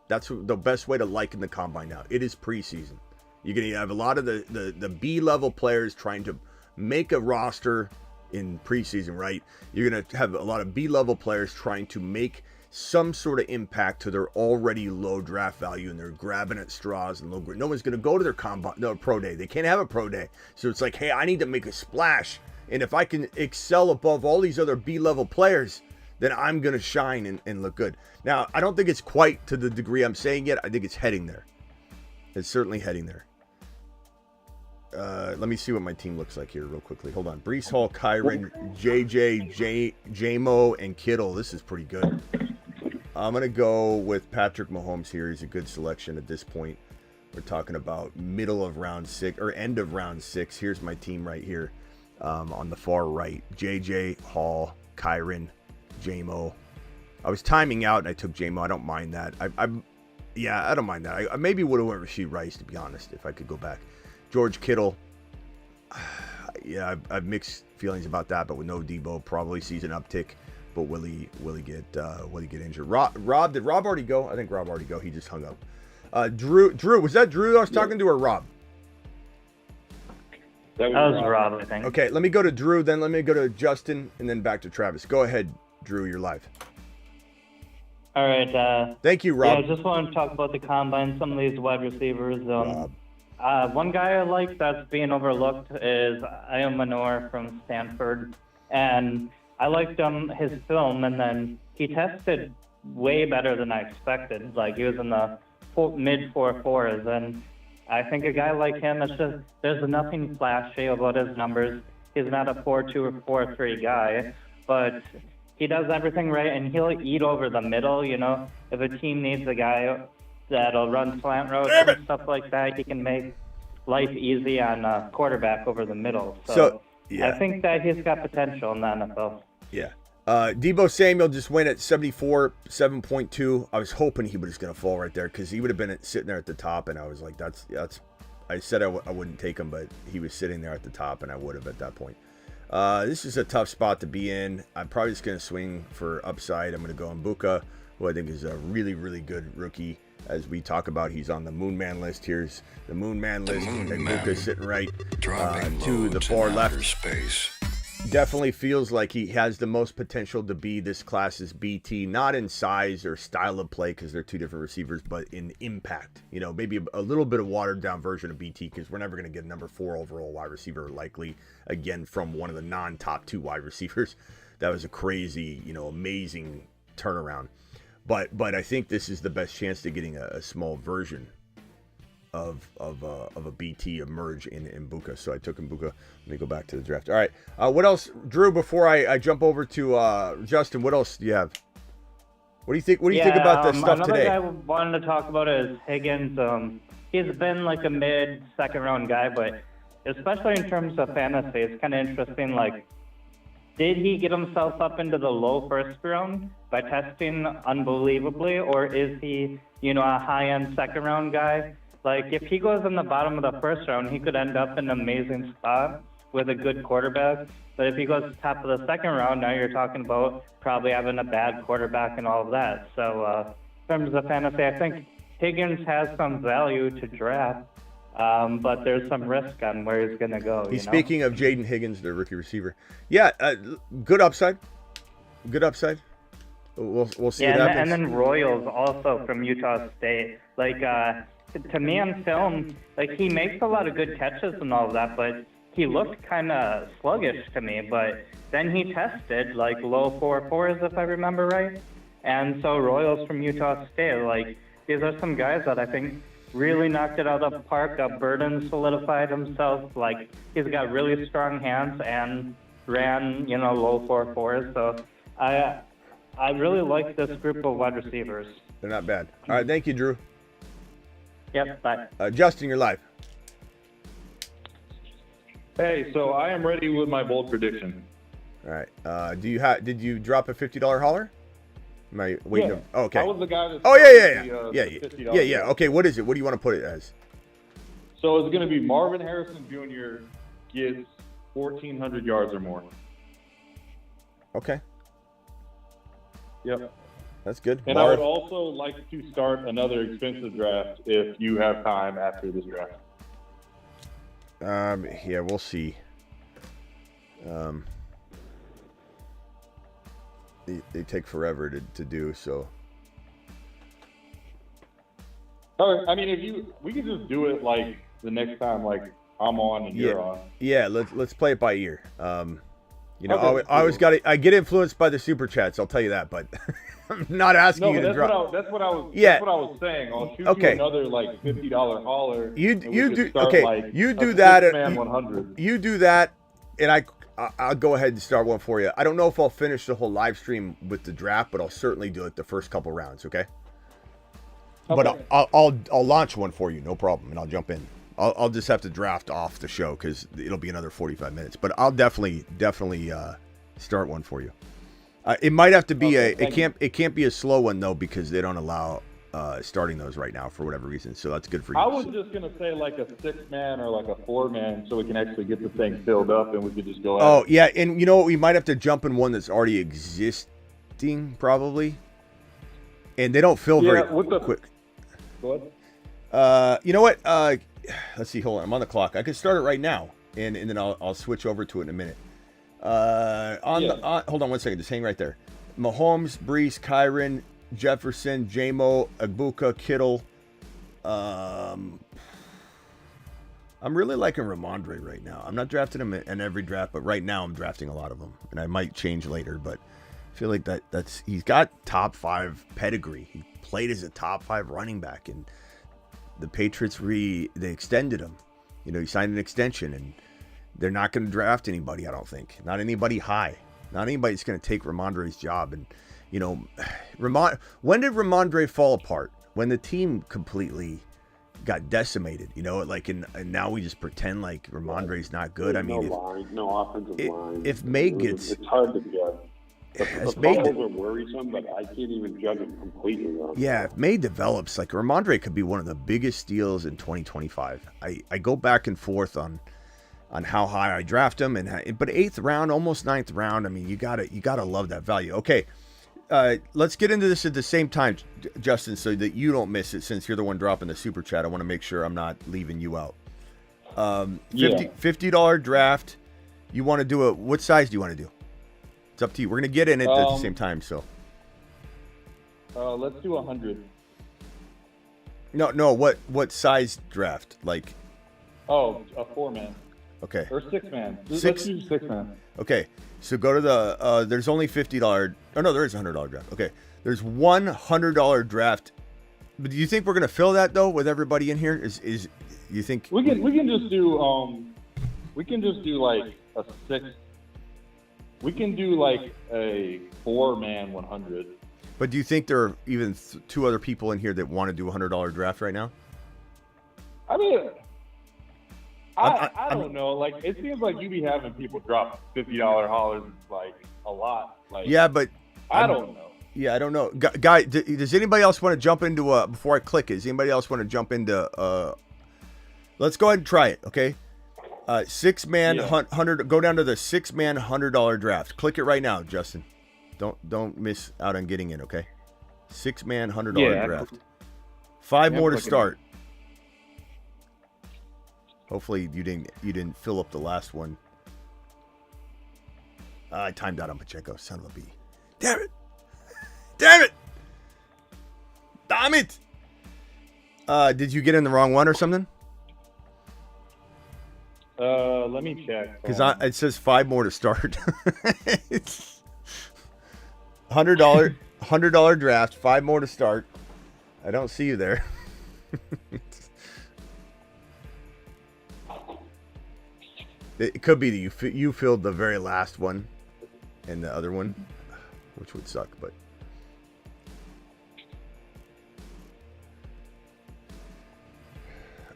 That's the best way to liken the combine now. It is preseason. You're going to have a lot of the B-level players trying to make a roster in preseason, right? You're going to have a lot of B-level players trying to make some sort of impact to their already low draft value, and they're grabbing at straws and no one's going to go to their pro day. They can't have a pro day. So it's like, hey, I need to make a splash. And if I can excel above all these other B-level players, then I'm going to shine and look good. Now, I don't think it's quite to the degree I'm saying it. I think it's heading there. It's certainly heading there. Let me see what my team looks like here real quickly. Hold on. Breece Hall, Kyren, JJ, J-Mo, and Kittle. This is pretty good. I'm going to go with Patrick Mahomes here. He's a good selection at this point. We're talking about middle of round 6 or end of round 6. Here's my team right here on the far right. JJ, Hall, Kyren, J-Mo. I was timing out and I took J-Mo. I don't mind that. I don't mind that. I maybe would have went Rashid Rice, to be honest, if I could go back. George Kittle. Yeah, I've mixed feelings about that, but with no Deebo, probably sees an uptick. But will he get injured? Rob, did Rob already go? I think Rob already go. He just hung up. Drew, was that Drew I was talking to, or Rob? That was Rob, I think. Okay, let me go to Drew, then let me go to Justin, and then back to Travis. Go ahead, Drew, you're live. All right. Thank you, Rob. Yeah, I just want to talk about the combine, some of these wide receivers. One guy I like that's being overlooked is Aiyuk Manor from Stanford, and I liked his film, and then he tested way better than I expected. Like, he was in the mid 4.4s, and I think a guy like him, it's just, there's nothing flashy about his numbers. He's not a 4.2 or 4.3 guy, but he does everything right, and he'll eat over the middle. If a team needs a guy that'll run slant routes and stuff like that, he can make life easy on a quarterback over the middle. So yeah. I think that he's got potential in the NFL. Yeah. Deebo Samuel just went at 74.7.2. I was hoping he was going to fall right there because he would have been sitting there at the top, and I was like, that's. I said I wouldn't take him, but he was sitting there at the top, and I would have at that point. This is a tough spot to be in. I'm probably just going to swing for upside. I'm going to go on Buka, who I think is a really, really good rookie. As we talk about, he's on the Moon Man list. Here's the Moon Man list, and Buka's sitting right to the far left. Space. Definitely feels like he has the most potential to be this class's BT, not in size or style of play because they're two different receivers, but in impact. You know, maybe a little bit of watered down version of BT because we're never going to get a number 4 overall wide receiver likely again from one of the non-top 2 wide receivers. That was a crazy, amazing turnaround. But I think this is the best chance to getting a small version of a BT emerge in Buka. So I took him Buka. Let me go back to the draft. All right. What else, Drew? Before I jump over to Justin, what else do you have? What do you think? What do you think about the stuff today? Another guy I wanted to talk about is Higgins. He's been like a mid-second round guy, but especially in terms of fantasy, it's kind of interesting. Like, did he get himself up into the low first round by testing unbelievably, or is he, a high-end second round guy? Like, if he goes in the bottom of the first round, he could end up in an amazing spot with a good quarterback. But if he goes top of the second round, now you're talking about probably having a bad quarterback and all of that. So in terms of fantasy, I think Higgins has some value to draft, but there's some risk on where he's going to go. Speaking of Jaden Higgins, the rookie receiver. Yeah, good upside. Good upside. We'll see what happens. And then Royals also from Utah State. Like, to me on film, like, he makes a lot of good catches and all of that, but he looked kind of sluggish to me. But then he tested like low 4.4s, if I remember right. And so Royals from Utah State, like, these are some guys that I think really knocked it out of the park. Burden solidified himself. Like, he's got really strong hands and ran, low 4.4s. So I really like this group of wide receivers. They're not bad. All right, thank you, Drew. Yep, bye. Justin, you're live. Hey, so I am ready with my bold prediction. All right. Did you drop a $50 hauler? Am I waiting? Yeah. Oh, okay. I was the guy that. Oh yeah. Okay. What is it? What do you want to put it as? So it's going to be Marvin Harrison Jr. gets 1,400 yards or more. Okay. Yep. That's good. And I would also like to start another expensive draft if you have time after this draft. Yeah, we'll see. They take forever to do so. I mean, we can just do it like the next time, like I'm on and you're on. Yeah, let's play it by ear. Okay, I always I get influenced by the super chats. I'll tell you that, but I'm not asking you to drop. That's what I was saying. I'll shoot you another like $50 hauler. You do okay. You do that. 100. You do that, and I'll go ahead and start one for you. I don't know if I'll finish the whole live stream with the draft, but I'll certainly do it the first couple rounds. Okay. But I'll launch one for you, no problem, and I'll jump in. I'll just have to draft off the show because it'll be another 45 minutes. But I'll definitely start one for you. It might have to be it can't be a slow one though because they don't allow starting those right now for whatever reason. So that's good for you. I was just gonna say like a 6-man or like a 4-man so we can actually get the thing filled up and we could just go out. Oh yeah, and you know what? We might have to jump in one that's already existing probably, and they don't fill very quick. Go ahead. You know what? Let's see. Hold on. I'm on the clock. I can start it right now, and then I'll switch over to it in a minute. Hold on one second. Just hang right there. Mahomes, Brees, Kyron, Jefferson, J-Mo, Agbuka, Kittle. I'm really liking Ramondre right now. I'm not drafting him in every draft, but right now I'm drafting a lot of them, and I might change later. But I feel like that's he's got top 5 pedigree. He played as a top 5 running back, and the Patriots they extended him. He signed an extension, and they're not going to draft anybody. I don't think. Not anybody high. Not anybody's going to take Ramondre's job. And when did Ramondre fall apart? When the team completely got decimated. And now we just pretend like Ramondre's not good. I mean, no offensive line. If May gets, it's hard to get. The fumbles are worrisome, but I can't even judge him completely wrong. Yeah, if May develops, like Ramondre could be one of the biggest steals in 2025. I go back and forth on how high I draft him, but 8th round, almost 9th round. I mean, you gotta love that value. Okay, let's get into this at the same time, Justin, so that you don't miss it. Since you're the one dropping the super chat, I want to make sure I'm not leaving you out. $50 draft. You want to do what size do you want to do? It's up to you. We're gonna get in it at the same time, so. Let's do 100. No. What size draft? Like. Oh, a 4-man. Okay. Or 6-man. Let's do 6-man. Okay. So go to the. There's only $50. Oh no, there is a $100 draft. Okay. There's $100 draft. But do you think we're gonna fill that though with everybody in here? Is you think we can just do like a 6. We can do like a 4-man 100. But do you think there are even 2 other people in here that want to do a $100 draft right now? I mean, I don't know. Like, it seems like you be having people drop $50 haulers like a lot. Like, yeah, but I don't know. Yeah, I don't know. Guy, does anybody else want to jump into before I click it? Does anybody else want to jump into let's go ahead and try it, okay? 6-man 100. Go down to the 6-man $100 draft. Click it right now, Justin. Don't miss out on getting it, okay? 6-man $100 draft. 5 more to start. Hopefully you didn't fill up the last one. I timed out on Pacheco. Son of a bee. Damn it! Damn it! Damn it! Did you get in the wrong one or something? Let me check. Because it says 5 more to start. It's $100 draft, 5 more to start. I don't see you there. It could be that you filled the very last one and the other one, which would suck, but.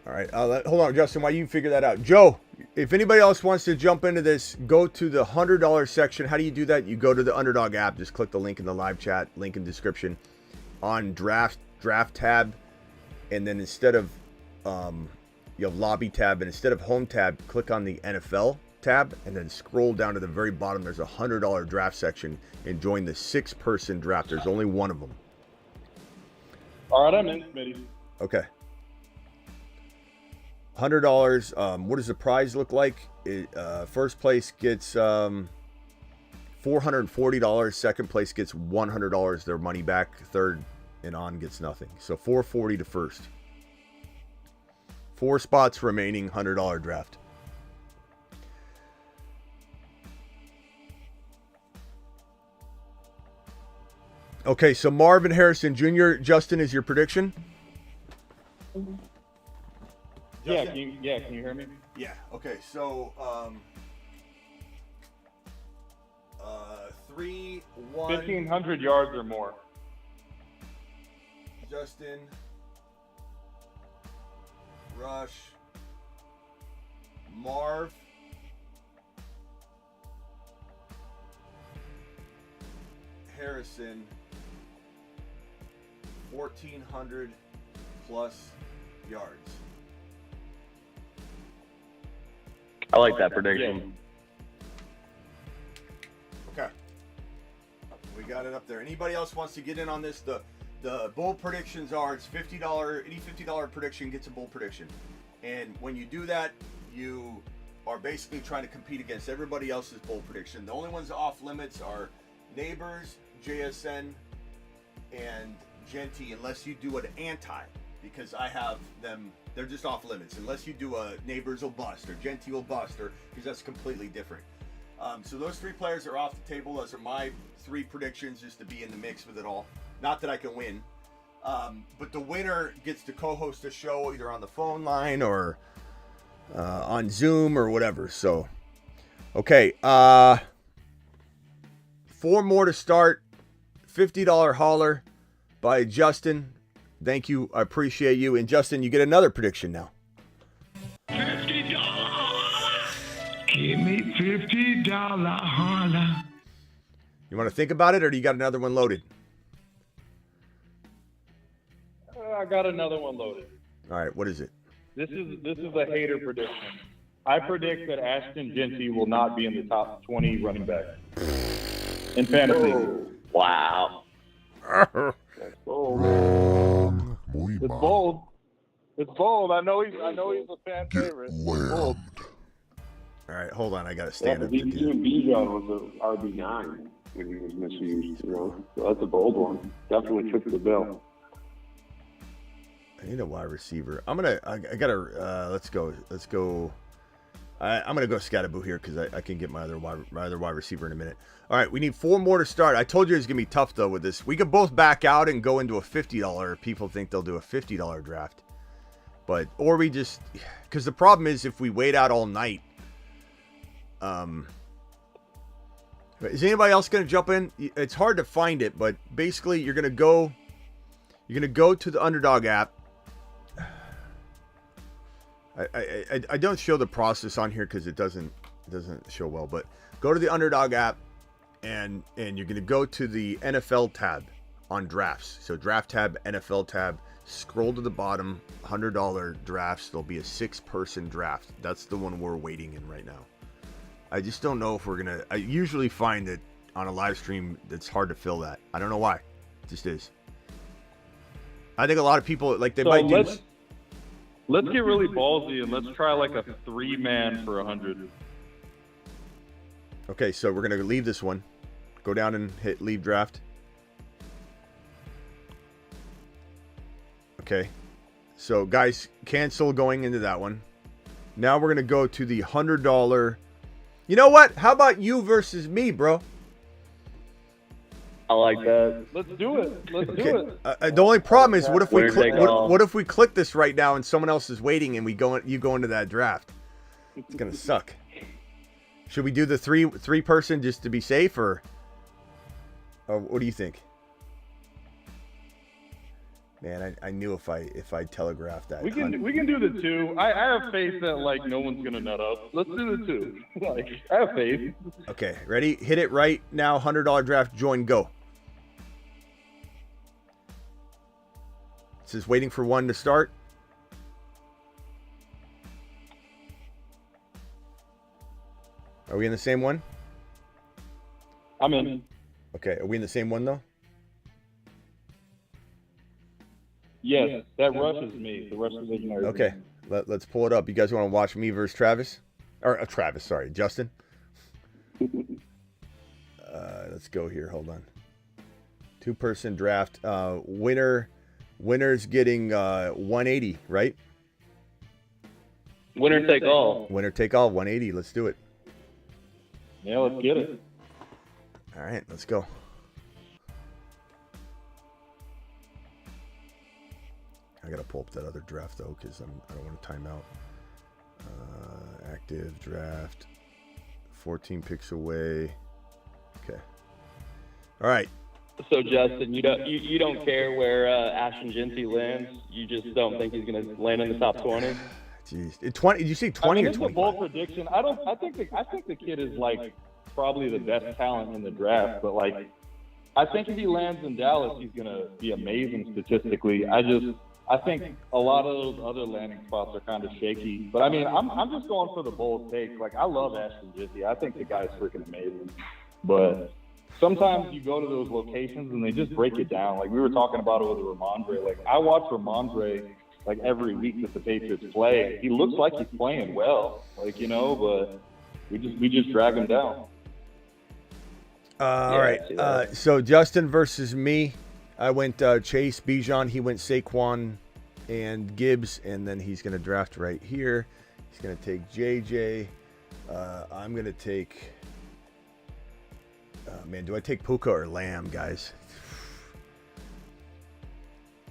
All right, hold on, Justin, while you figure that out. Joe, if anybody else wants to jump into this, go to the $100 section. How do you do that? You go to the Underdog app. Just click the link in the live chat, link in description, on draft tab, and then instead of you have lobby tab, and instead of home tab, click on the NFL tab, and then scroll down to the very bottom. There's a $100 draft section, and join the 6-person draft. There's only one of them. All right, I'm in, Smitty. Okay. $100. What does the prize look like? First place gets $440. Second place gets $100, their money back. Third and on gets nothing. So $440 to first. 4 spots remaining, $100 draft. Okay, so Marvin Harrison Jr., Justin, is your prediction? Yeah, can you hear me? Yeah. Okay. So, 3, 1. 1,500 yards or more. Justin. Rush. Marv. Harrison. 1,400 plus yards. I like that prediction. Okay. We got it up there. Anybody else wants to get in on this? The bold predictions are, it's $50. Any $50 prediction gets a bold prediction. And when you do that, you are basically trying to compete against everybody else's bold prediction. The only ones off limits are Neighbors, JSN, and Genty, unless you do an anti, because I have them. They're just off limits unless you do a Neighbors will bust or Genty will bust, or because that's completely different. So those 3 players are off the table. Those are my 3 predictions, just to be in the mix with it all. Not that I can win, but the winner gets to co-host a show either on the phone line or on Zoom or whatever. So, okay, 4 more to start. $50 hauler by Justin. Thank you. I appreciate you. And Justin, you get another prediction now. $50. Give me $50 holler. You want to think about it, or do you got another one loaded? I got another one loaded. All right, what is it? This is a hater prediction. I predict that Ashton Genty will not be in the top 20 running backs in fantasy. Wow. That's bold. It's bold. It's bold. I know he's a fan favorite. It's bold. All right, hold on. I got to stand up. Even Bijan was an RB9 when he was misused. So that's a bold one. Definitely fits the bill. I need a wide receiver. I gotta. Let's go. I'm gonna go Scatterboo here because I can get my other wide receiver in a minute. All right, we need 4 more to start. I told you it's gonna be tough though with this. We could both back out and go into a $50. People think they'll do a $50 draft, or we just, because the problem is if we wait out all night. Is anybody else gonna jump in? It's hard to find it, but basically you're gonna go to the Underdog app. I don't show the process on here because it doesn't show well, but go to the Underdog app and you're going to go to the NFL tab on drafts. So draft tab, NFL tab, scroll to the bottom, $100 drafts. There'll be a 6-person draft. That's the one we're waiting in right now. I just don't know if we're going to, I usually find that on a live stream, it's hard to fill that. I don't know why. It just is. I think a lot of people, like they might do. Let's get really ballsy and let's try like a 3-man for 100. Okay, so we're gonna leave this one. Go down and hit leave draft. Okay, so guys, cancel going into that one. Now we're gonna go to the $100. You know what? How about you versus me, bro? I like that. Let's do it. Let's do it. The only problem is, what if we Winner click? take all. What if we click this right now and someone else is waiting and you go into that draft? It's gonna suck. Should we do the three person just to be safe, or what do you think? Man, I knew if I telegraphed that. We can do the 2. I have faith that like no one's gonna nut up. Let's do the 2. Like I have faith. Okay, ready? Hit it right now. $100 draft. Join. Go. It says waiting for one to start. Are we in the same one? I'm in. Okay, are we in the same one though? Yes, that rushes me. The rush visionary. Okay, let's pull it up. You guys want to watch me versus Travis? Or Travis, sorry, Justin. Let's go here. Hold on. 2-person draft. Winner's getting 180, right? Winner take all. Winner take all. 180. Let's do it. Yeah, let's get it. All right, let's go. I gotta pull up that other draft though, because I don't want to time out. Active draft, 14 picks away. Okay. All right. So Justin, you don't care where Ashton Genty lands. You just don't think he's gonna land in the top 20. Jeez, 20. Did you say 20 or 20? It's a bold prediction. I think the kid is like probably the best talent in the draft, but like I think if he lands in Dallas, he's gonna be amazing statistically. I think a lot of those other landing spots are kind of shaky. But I mean, I'm just going for the bold take. Like I love Ashton Genty. I think the guy's freaking amazing. But sometimes you go to those locations and they just break it down. Like we were talking about it with Ramondre. Like I watch Ramondre like every week that the Patriots play. He looks like he's playing well. Like, you know, but we just drag him down. All right. So Justin versus me. I went Chase, Bijan. He went Saquon and Gibbs, and then he's going to draft right here. He's going to take JJ. I'm going to take. Man, do I take Puka or Lamb, guys?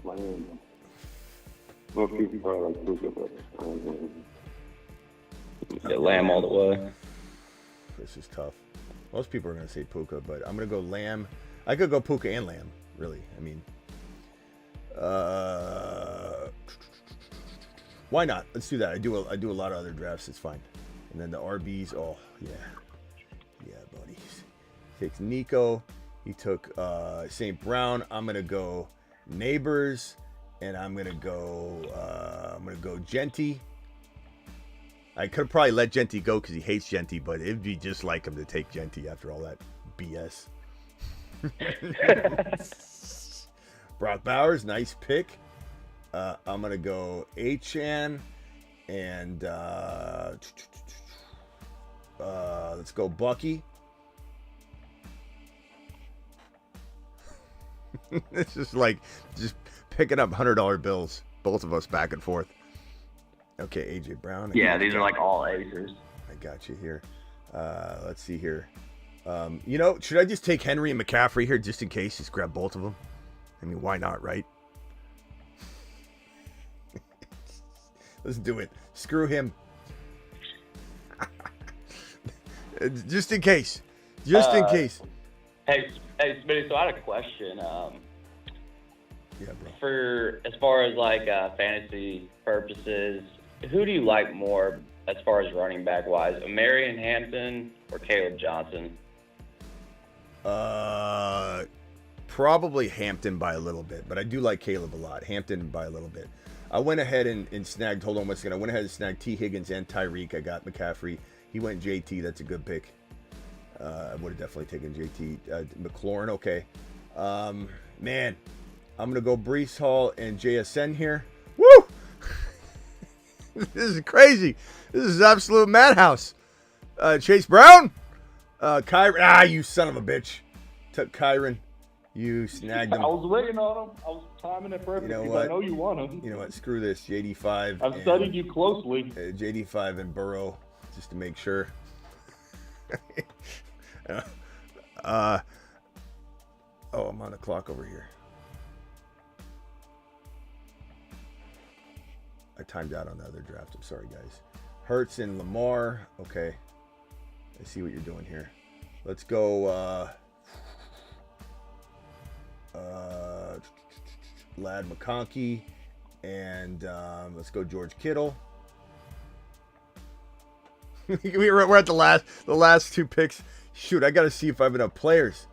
Lamb. Most people probably like Puka, but Lamb all the way. This is tough. Most people are going to say Puka, but I'm going to go Lamb. I could go Puka and Lamb, really. I mean, why not? Let's do that. I do a lot of other drafts. It's fine. And then the RBs. Oh yeah, buddies. Takes Nico. He took St. Brown. I'm gonna go Neighbors, and I'm gonna go Genty. I could have probably let Genty go because he hates Genty, but it'd be just like him to take Genty after all that BS. Brock Bowers, nice pick. I'm gonna go Achan, and let's go Bucky. It's just like just picking up $100 bills, both of us back and forth. Okay, AJ Brown. Yeah, these are like all aces. I got you here. Let's see here. Should I just take Henry and McCaffrey here just in case? Just grab both of them. I mean, why not, right? Let's do it. Screw him. Just in case. Just in case. Hey, Smitty. So I had a question. Yeah, bro. For as far as like fantasy purposes, who do you like more as far as running back wise? Marion Hampton or Caleb Johnson? Probably Hampton by a little bit, but I do like Caleb a lot. Hampton by a little bit. I went ahead and snagged. Hold on one second. I went ahead and snagged T. Higgins and Tyreek. I got McCaffrey. He went JT. That's a good pick. I would have definitely taken JT. McLaurin. Okay. Man, I'm gonna go Breece Hall and JSN here. Woo! This is crazy. This is absolute madhouse. Chase Brown. Kyron. You son of a bitch. Took Kyron. You snagged him. I was waiting on him. I was timing it perfectly. You know what? I know you want him. You know what? Screw this. JD5. I've studied you closely. JD5 and Burrow, just to make sure. I'm on the clock over here. I timed out on the other draft. I'm sorry, guys. Hurts and Lamar. Okay. I see what you're doing here. Let's go Lad McConkey, and let's go George Kittle. We're at the last two picks. Shoot, I got to see if I have enough players.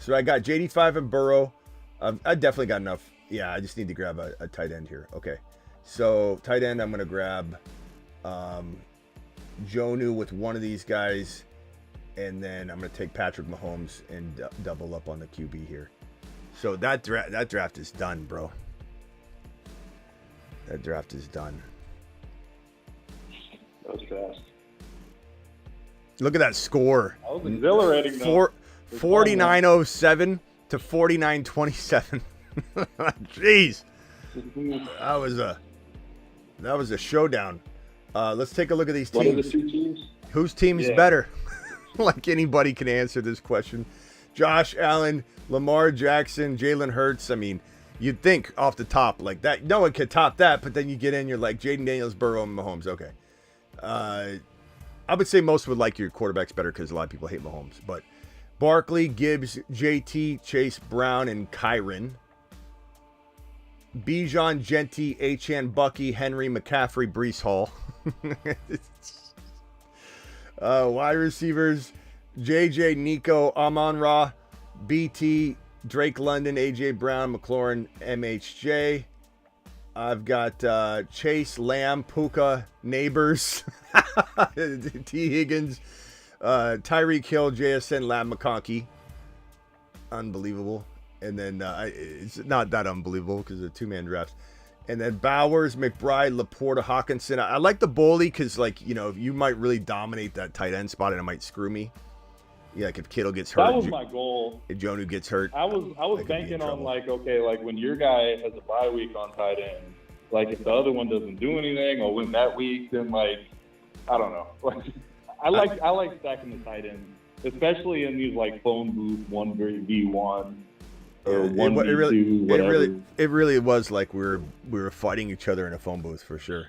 So I got JD5 and Burrow. I definitely got enough. Yeah, I just need to grab a tight end here. Okay, so tight end, I'm going to grab Jonu with one of these guys, and then I'm going to take Patrick Mahomes and double up on the QB here. So that draft is done, bro. That draft is done. That was fast. Look at that score. That was exhilarating. 4907 to 4927. Jeez. That was a showdown. Let's take a look at these teams. What are the two teams? Whose team is better? Like anybody can answer this question. Josh Allen, Lamar Jackson, Jalen Hurts. I mean, you'd think off the top like that. No one could top that, but then you get in, you're like Jaden Daniels, Burrow, and Mahomes. Okay. I would say most would like your quarterbacks better because a lot of people hate Mahomes. But Barkley, Gibbs, JT, Chase Brown, and Kyron. Bijan, Genty, Achan, Bucky, Henry, McCaffrey, Breece Hall. Wide receivers, JJ, Nico, Amon-Ra, BT, Drake London, AJ Brown, McLaurin, MHJ. I've got Chase, Lamb, Puka, Neighbors, T. Higgins, Tyreek Hill, JSN, Lab McConkey. Unbelievable. And then it's not that unbelievable because it's a two-man draft. And then Bowers, McBride, Laporta, Hawkinson. I like the Boley because, like, you know, you might really dominate that tight end spot and it might screw me. Yeah, like if Kittle gets hurt. That was my goal. If Jonu gets hurt. I was banking on, like, okay, like when your guy has a bye week on tight end, like if the other one doesn't do anything or win that week, then, like, I don't know. Like, I like stacking the tight end, especially in these, like, phone booth 1v1. It really was like we were fighting each other in a phone booth for sure.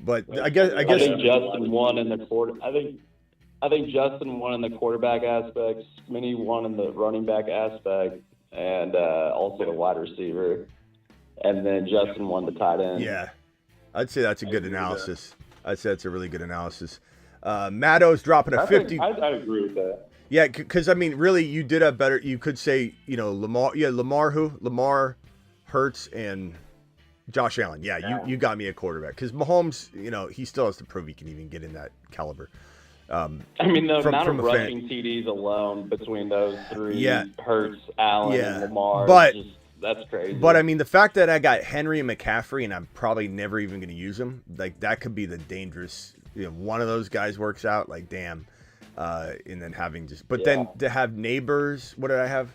But I guess think Justin won in the quarter. I think Justin won in the quarterback aspect. Smitty won in the running back aspect, and also the wide receiver. And then Justin won the tight end. Yeah, I'd say that's a good analysis. I'd say that's a really good analysis. Matto's dropping a 50. I agree with that. Yeah, because I mean, really, you did have better. You could say, Lamar. Yeah, Lamar, Hurts, and Josh Allen. Yeah, you got me a quarterback because Mahomes. He still has to prove he can even get in that caliber. I mean, the amount of rushing TDs alone between those three, Hurts, Allen, and Lamar, that's crazy. But I mean, the fact that I got Henry and McCaffrey, and I'm probably never even going to use them, like that could be the dangerous. One of those guys works out, like damn. And then having then to have Neighbors. What did I have?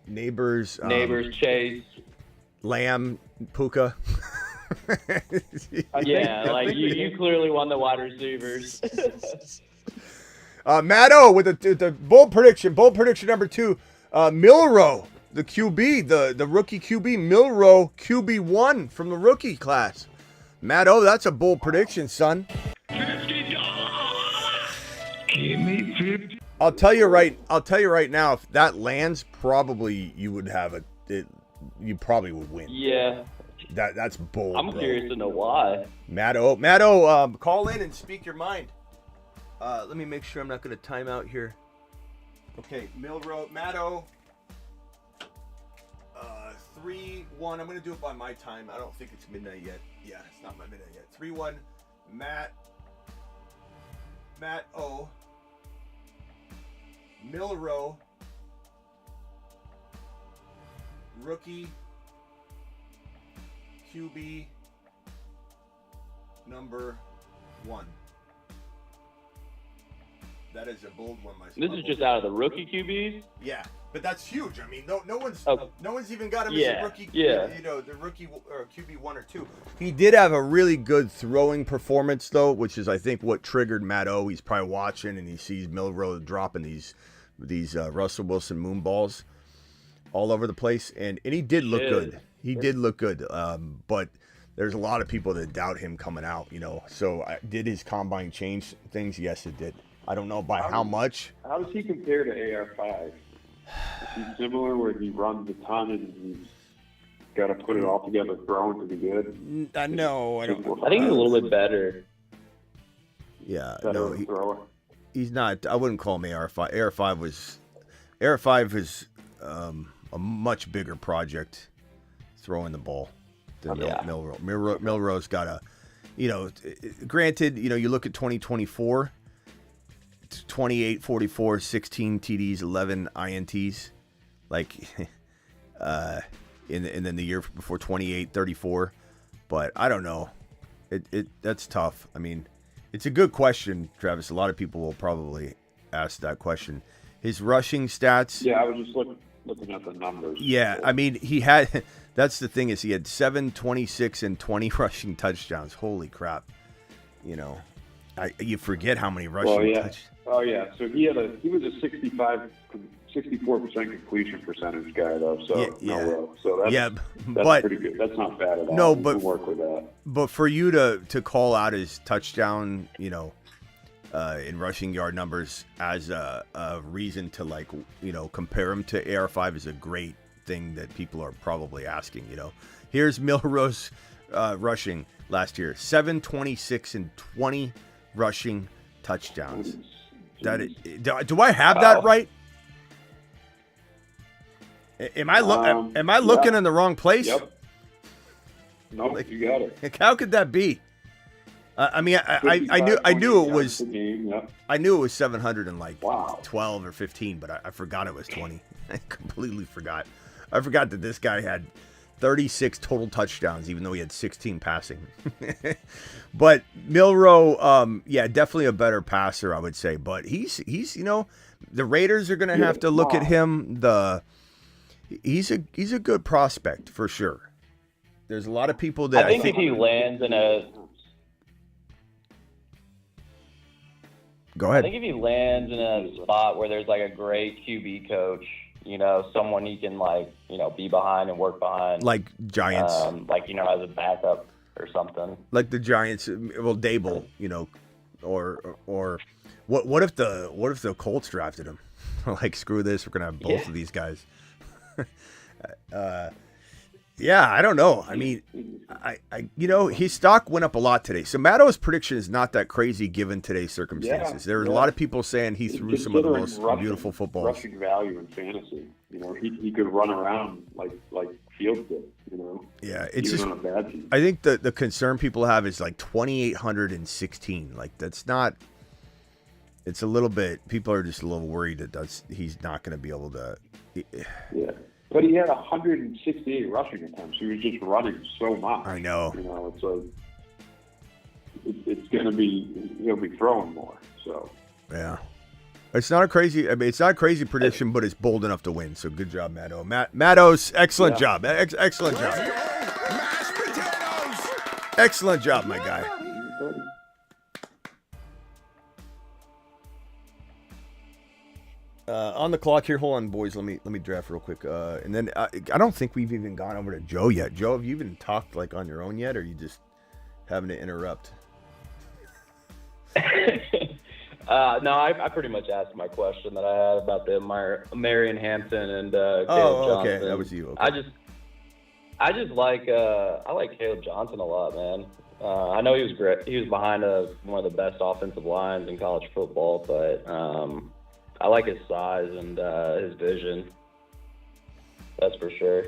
Neighbors, Chase, Lamb, Puka. You clearly won the wide receivers. Matt O with the bold prediction. Bold prediction number 2. Milroe, the QB, the rookie QB. Milroe, QB1 from the rookie class. Matt O, that's a bold prediction, son. Give me 50. I'll tell you right now, if that lands, probably you would have you probably would win. Yeah. That's bold. I'm curious to know why. Matt O, call in and speak your mind. Let me make sure I'm not going to time out here. Okay, Milroe, Matt O. 3-1. I'm going to do it by my time. I don't think it's midnight yet. Yeah, it's not my midnight yet. 3-1. Matt O. Milroe, rookie, QB, number 1. That is a bold one, myself. This is just out of the rookie QBs? Yeah, but that's huge. I mean, no one's even got him as a rookie. Yeah. The rookie or QB 1 or 2. He did have a really good throwing performance, though, which is I think what triggered Matt O. He's probably watching and he sees Milroe dropping these Russell Wilson moon balls all over the place, and he did look good. He did look good, but there's a lot of people that doubt him coming out. So did his combine change things? Yes, it did. I don't know by how much. How does he compare to AR5? Is he similar where he runs a ton and he's got to put it all together throwing to be good? No, I don't. I think he's a little bit better. Yeah, better thrower. He's not. I wouldn't call him AR5. AR5 was a much bigger project throwing the ball than Milroe. Milroe's got a, granted, you look at 2024, 28, 44, 16 TDs, 11 INTs, and then the year before 28, 34. But I don't know. That's tough. I mean, it's a good question, Travis. A lot of people will probably ask that question. His rushing stats. Yeah, I was just looking at the numbers. Yeah, I mean, he had. That's the thing is he had 7, 26, and 20 rushing touchdowns. Holy crap! You forget how many rushing touchdowns. Oh yeah. So he was a 64% completion percentage guy though. So So that's pretty good. That's not bad at all. No, but work with that. But for you to call out his touchdown, in rushing yard numbers as a reason to compare him to AR5 is a great thing that people are probably asking. Here's Milroe's rushing last year: 7, 26, and 20 rushing touchdowns. Do I have that right? Am I looking in the wrong place? Yep. No, you got it. How could that be? I mean, I knew it was. I knew it was 712 or 15, but I forgot it was 20. I completely forgot. I forgot that this guy had 36 total touchdowns, even though he had 16 passing. But Milroe, definitely a better passer, I would say. But he's the Raiders are going to have to look at him. He's a good prospect for sure. There's a lot of people that I think if he lands in a. Go ahead. I think if he lands in a spot where there's a great QB coach, someone he can be behind and work behind, like Giants, as a backup or something, like the Giants. Well, Dable, or what if the Colts drafted him? Screw this, we're gonna have both of these guys. Yeah, I don't know. I mean, his stock went up a lot today. So Matto's prediction is not that crazy given today's circumstances. There's a lot of people saying he threw some of the most beautiful footballs. Rushing value in fantasy. He could run around like Fields did. Yeah, it's just. On a bad team. I think the concern people have is like 2,816. Like that's not. It's a little bit. People are just a little worried that he's not going to be able to. Yeah. But he had 168 rushing attempts. He was just running so much. I know. It's like it's going to be he'll be throwing more. So yeah, it's not a crazy. I mean, it's not a crazy prediction, but it's bold enough to win. So good job, Matto. Matto's excellent job. Excellent job. Excellent job, my guy. On the clock here. Hold on, boys. Let me draft real quick. And then I don't think we've even gone over to Joe yet. Joe, have you even talked like on your own yet, or are you just having to interrupt? No, I pretty much asked my question that I had about the Marion Hampton and Caleb Johnson. Okay, that was you. Okay. I just like I like Caleb Johnson a lot, man. I know he was great. He was behind one of the best offensive lines in college football, but I like his size and his vision. That's for sure.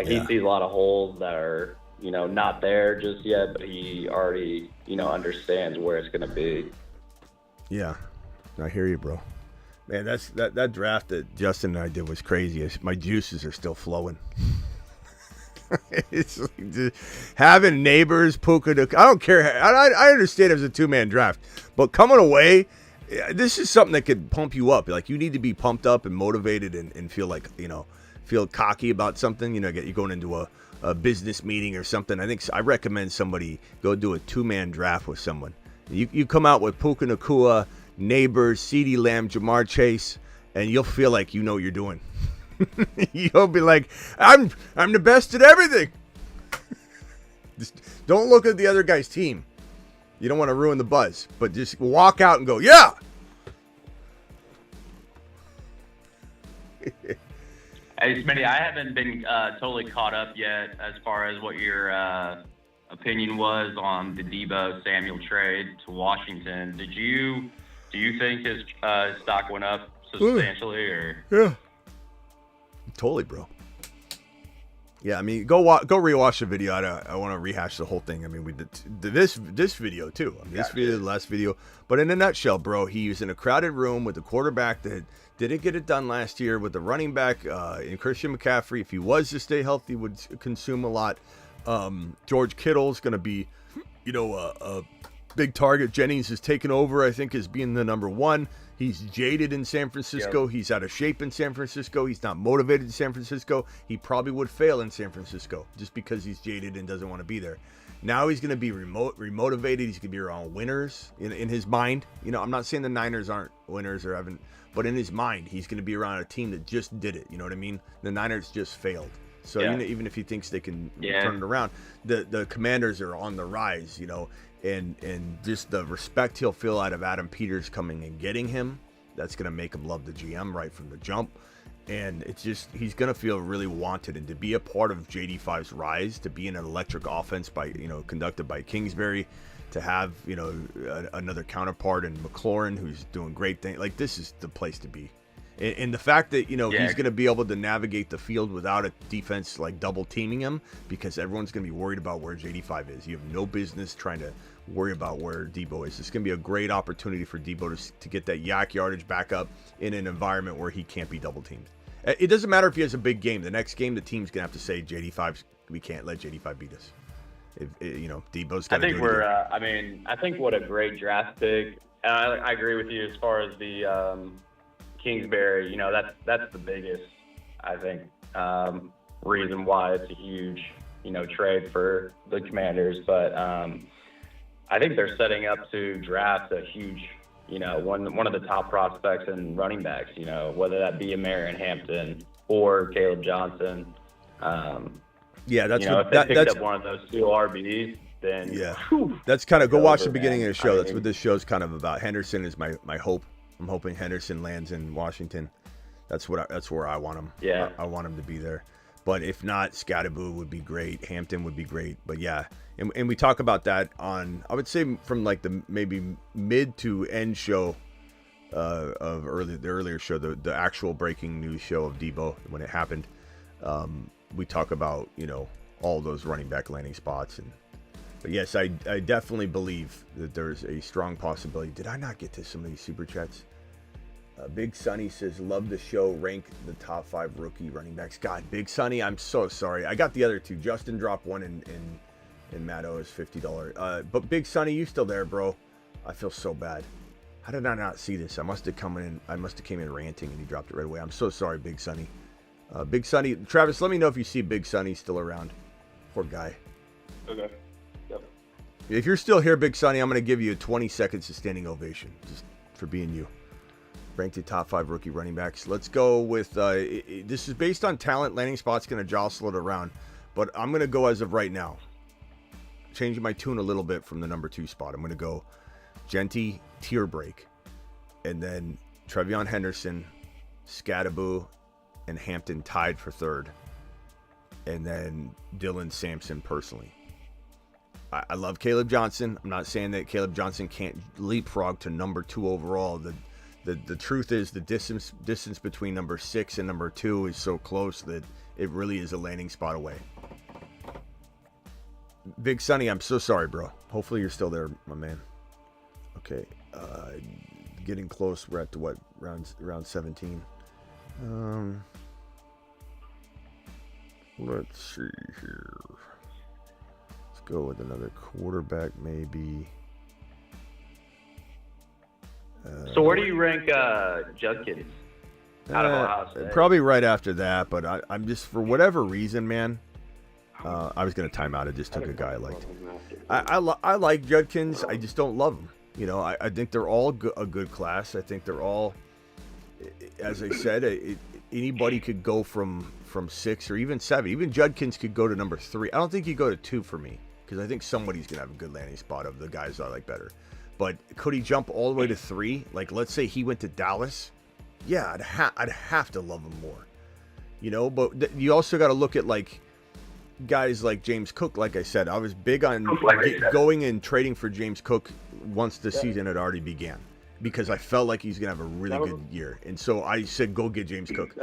He sees a lot of holes that are, not there just yet, but he already, understands where it's going to be. Yeah, I hear you, bro. Man, that draft that Justin and I did was crazy. My juices are still flowing. It's like just having Neighbors, Puka. I don't care. I understand it was a 2-man draft, but coming away. This is something that could pump you up. Like you need to be pumped up and motivated and feel like, feel cocky about something. You're going into a business meeting or something. I recommend somebody go do a 2-man draft with someone. You come out with Puka Nacua, Neighbors, CeeDee Lamb, Jamar Chase, and you'll feel like you know what you're doing. You'll be like, I'm the best at everything. Just don't look at the other guy's team. You don't want to ruin the buzz, but just walk out and go, yeah. Hey, Smitty, I haven't been totally caught up yet as far as what your opinion was on the Deebo Samuel trade to Washington. Do you think his stock went up substantially, or? Yeah. Totally, bro. Yeah, I mean, go rewatch the video. I want to rehash the whole thing. I mean, we did this video too. I mean, this video, the last video. But in a nutshell, bro, he was in a crowded room with a quarterback that didn't get it done last year, with the running back in Christian McCaffrey. If he was to stay healthy, would consume a lot. George Kittle's going to be, a big target. Jennings is taking over, I think, as being the number one. He's jaded in San Francisco. Yep. He's out of shape in San Francisco. He's not motivated in San Francisco. He probably would fail in San Francisco just because he's jaded and doesn't want to be there. Now he's going to be remotivated. He's going to be around winners in his mind. I'm not saying the Niners aren't winners or haven't, but in his mind, he's going to be around a team that just did it. You know what I mean? The Niners just failed. So even if he thinks they can turn it around, the Commanders are on the rise, and just the respect he'll feel out of Adam Peters coming and getting him, that's going to make him love the GM right from the jump. And it's just, he's going to feel really wanted, and to be a part of JD5's rise, to be in an electric offense conducted by Kingsbury, to have, another counterpart in McLaurin who's doing great things. Like, this is the place to be. And the fact that, he's going to be able to navigate the field without a defense like double teaming him, because everyone's going to be worried about where JD5 is. You have no business trying to worry about where Deebo is. It's going to be a great opportunity for Deebo to get that yak yardage back up in an environment where he can't be double teamed. It doesn't matter if he has a big game. The next game, the team's going to have to say, we can't let JD5 beat us. Deebo's got to do it. I think what a great draft pick. I agree with you as far as the Kingsbury, that's the biggest, I think, reason why it's a huge, trade for the Commanders. But I think they're setting up to draft a huge, one of the top prospects and running backs, whether that be a Marion Hampton or Caleb Johnson. If they picked up one of those two RBs, then that's kind of, go watch the beginning of the show. That's what this show's kind of about. Henderson is my hope. I'm hoping Henderson lands in Washington. That's where I want him. Yeah, I want him to be there. But if not, Scadaboo would be great. Hampton would be great. But yeah, and we talk about that on, I would say, from like the maybe mid to end show of the earlier show, the actual breaking news show of Deebo when it happened. We talk about, you know, all those running back landing spots. But yes, I definitely believe that there's a strong possibility. Did I not get to some of these super chats? Big Sonny says, love the show. Rank the top 5 rookie running backs. God, Big Sonny, I'm so sorry. I got the other 2. Justin dropped one in Matt O's $50. But Big Sonny, you still there, bro? I feel so bad. How did I not see this? I must have came in ranting and he dropped it right away. I'm so sorry, Big Sonny. Big Sonny, Travis, let me know if you see Big Sonny still around. Poor guy. Okay. Yep. If you're still here, Big Sonny, I'm going to give you a 20 seconds of standing ovation just for being you. Ranked the top 5 rookie running backs. Let's go with, this is based on talent. Landing spot's going to jostle it around. But I'm going to go as of right now. Changing my tune a little bit from the number 2 spot. I'm going to go Genty, tier break. And then TreVeyon Henderson, Scadaboo, and Hampton tied for 3rd. And then Dylan Sampson personally. I love Caleb Johnson. I'm not saying that Caleb Johnson can't leapfrog to number 2 overall. The truth is the distance between number 6 and number 2 is so close that it really is a landing spot away. Big Sonny, I'm so sorry, bro. Hopefully you're still there, my man. Okay, getting close. We're at to what, round 17. Let's see here. Let's go with another quarterback, maybe. So where do you rank Judkins out of Ohio State? Probably right after that, but I'm just, for whatever reason, man. I was going to time out. I just took a guy I liked. I like Judkins. I just don't love him. You know, I think they're all a good class. I think they're all, as I said, anybody could go from 6 or even 7. Even Judkins could go to number 3. I don't think he'd go to 2 for me, because I think somebody's going to have a good landing spot of the guys I like better. But could he jump all the way to 3? Like, let's say he went to Dallas. Yeah, I'd have to love him more. You know, but you also got to look at, like, guys like James Cook. Like I said, I was big on going and trading for James Cook once the season had already began, because I felt like he's going to have a really good year. And so I said, go get James Cook.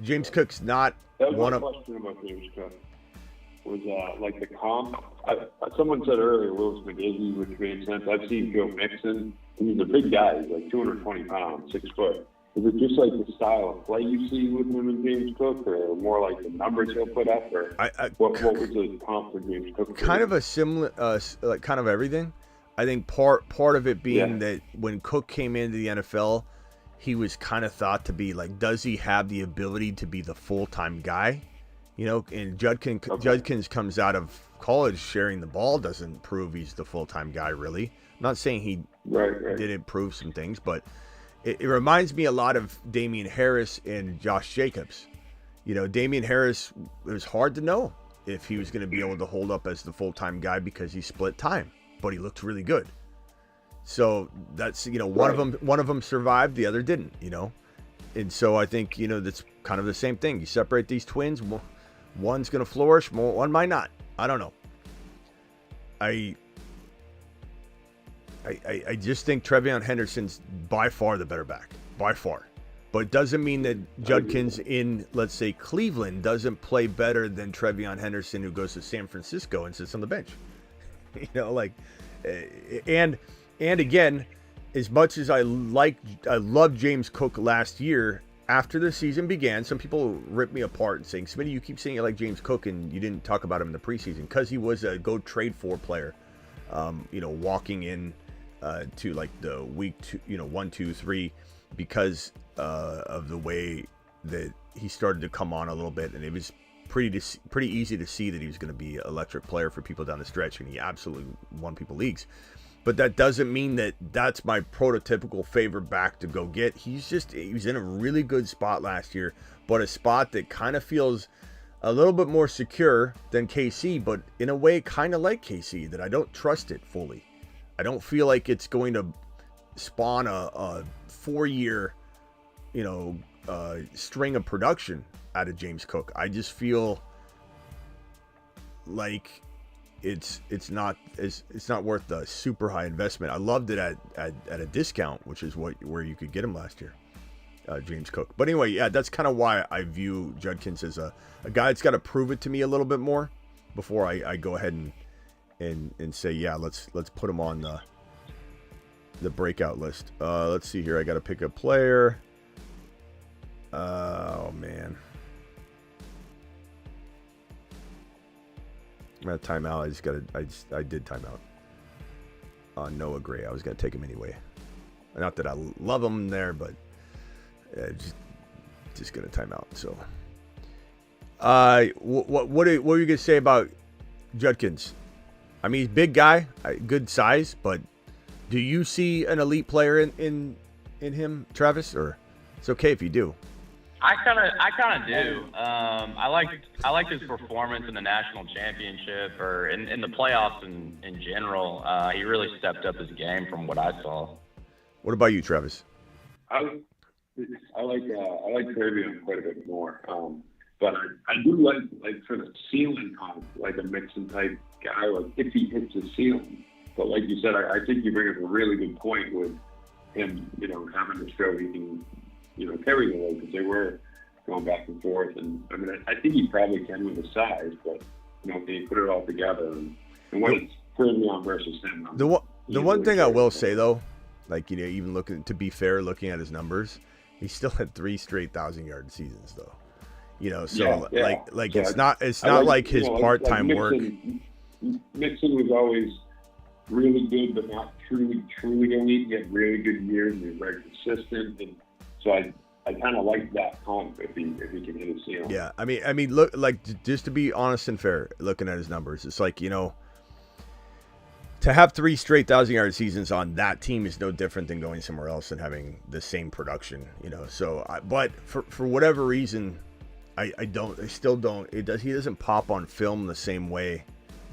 James Cook's not one of... That was my question about James Cook. Was like the comp. Someone said earlier Willis McGahee, which made sense. I've seen Joe Mixon. He's a big guy. He's like 220 pounds, 6 foot. Is it just like the style of play you see with him and James Cook, or more like the numbers he'll put up, or what was the comp for James Cook? Kind of a similar, like kind of everything. I think part of it being that when Cook came into the NFL, he was kind of thought to be like, does he have the ability to be the full-time guy? You know, and Judkins comes out of college sharing the ball, doesn't prove he's the full-time guy, really. I'm not saying he didn't prove some things, but it reminds me a lot of Damian Harris and Josh Jacobs. You know, Damian Harris, it was hard to know if he was going to be able to hold up as the full-time guy because he split time, but he looked really good. So that's, you know, one of them survived, the other didn't, you know. And so I think, you know, that's kind of the same thing. You separate these twins, one's going to flourish, one might not. I don't know. I just think TreVeyon Henderson's by far the better back. By far. But it doesn't mean that Judkins in, let's say, Cleveland doesn't play better than TreVeyon Henderson, who goes to San Francisco and sits on the bench. You know, like, and again, as much as I loved James Cook last year, after the season began, some people ripped me apart and saying, Smitty, you keep saying you like James Cook and you didn't talk about him in the preseason, because he was a go trade for player. You know, walking in to like the week 2, you know, 1, 2, 3, because of the way that he started to come on a little bit, and it was pretty easy to see that he was going to be an electric player for people down the stretch, and he absolutely won people leagues. But that doesn't mean that that's my prototypical favorite back to go get. He was in a really good spot last year, but a spot that kind of feels a little bit more secure than KC, but in a way kind of like KC, that I don't trust it fully. I don't feel like it's going to spawn a 4-year, you know, string of production out of James Cook. I just feel like it's not worth the super high investment. I loved it at a discount, which is where you could get him last year, James Cook. But anyway, yeah, that's kind of why I view Judkins as a guy that's got to prove it to me a little bit more before I go ahead and say, yeah, let's put him on the breakout list. Let's see here. I got to pick a player. Oh man. I'm at timeout. I did timeout on Noah Gray. I was gonna take him anyway. Not that I love him there, but just gonna timeout. So, what are you gonna say about Judkins? I mean, he's a big guy, good size, but do you see an elite player in him, Travis? Or it's okay if you do. I kind of do. I liked his performance in the national championship or in the playoffs in general. He really stepped up his game from what I saw. What about you, Travis? I like TreVeyon quite a bit more, but I do like for the ceiling comp, like a Mixon type guy. Like if he hits the ceiling, but like you said, I think you bring up a really good point with him. Having to show he can. Carry the load because they were going back and forth. And I mean, I think he probably can with the size, but can you put it all together? And when it's TreVeyon versus him, the one thing I will say though, like even looking looking at his numbers, he still had 3 straight 1,000-yard seasons though. So it's not like his part-time work. Mixon was always really good, but not truly elite. He had really good years and he was very consistent. And so I kind of like that comp if he can hit a ceiling. Yeah, I mean, look, like just to be honest and fair, looking at his numbers, it's like to have 3 straight 1,000-yard seasons on that team is no different than going somewhere else and having the same production. So but for whatever reason, I still don't. He doesn't pop on film the same way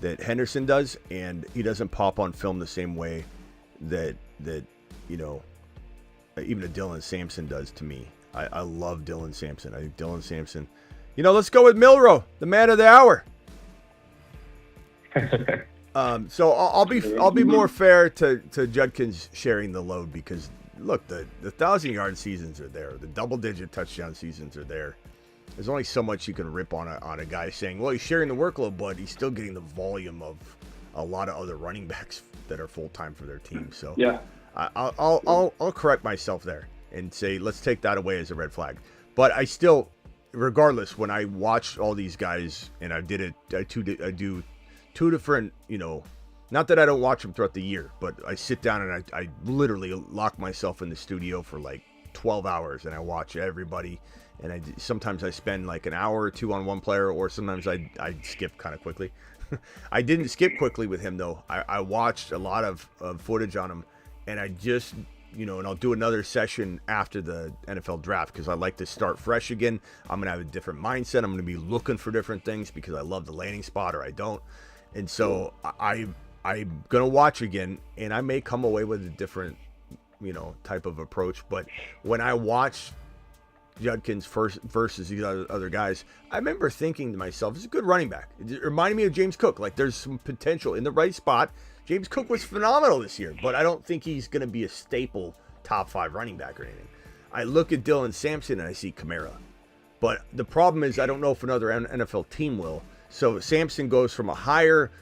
that Henderson does, and he doesn't pop on film the same way that even a Dylan Sampson does to me. I love Dylan Sampson. I think Dylan Sampson, let's go with Milroe, the man of the hour. So I'll be more fair to Judkins sharing the load because look, the 1,000-yard seasons are there. The double-digit touchdown seasons are there. There's only so much you can rip on a guy saying, well, he's sharing the workload, but he's still getting the volume of a lot of other running backs that are full-time for their team. So yeah. I'll correct myself there and say let's take that away as a red flag. But I still, regardless, when I watch all these guys and I do 2 different, not that I don't watch them throughout the year, but I sit down and I literally lock myself in the studio for like 12 hours and I watch everybody. And sometimes I spend like an hour or 2 on one player, or sometimes I skip kind of quickly. I didn't skip quickly with him though. I watched a lot of footage on him. And I just, and I'll do another session after the NFL draft because I like to start fresh again. I'm going to have a different mindset. I'm going to be looking for different things because I love the landing spot or I don't. And so I'm going to watch again, and I may come away with a different, type of approach. But when I watch Judkins versus these other guys, I remember thinking to myself, it's a good running back. It reminded me of James Cook. Like there's some potential in the right spot. James Cook was phenomenal this year, but I don't think he's going to be a staple top 5 running back or anything. I look at Dylan Sampson and I see Kamara. But the problem is I don't know if another NFL team will. So Sampson goes from a higher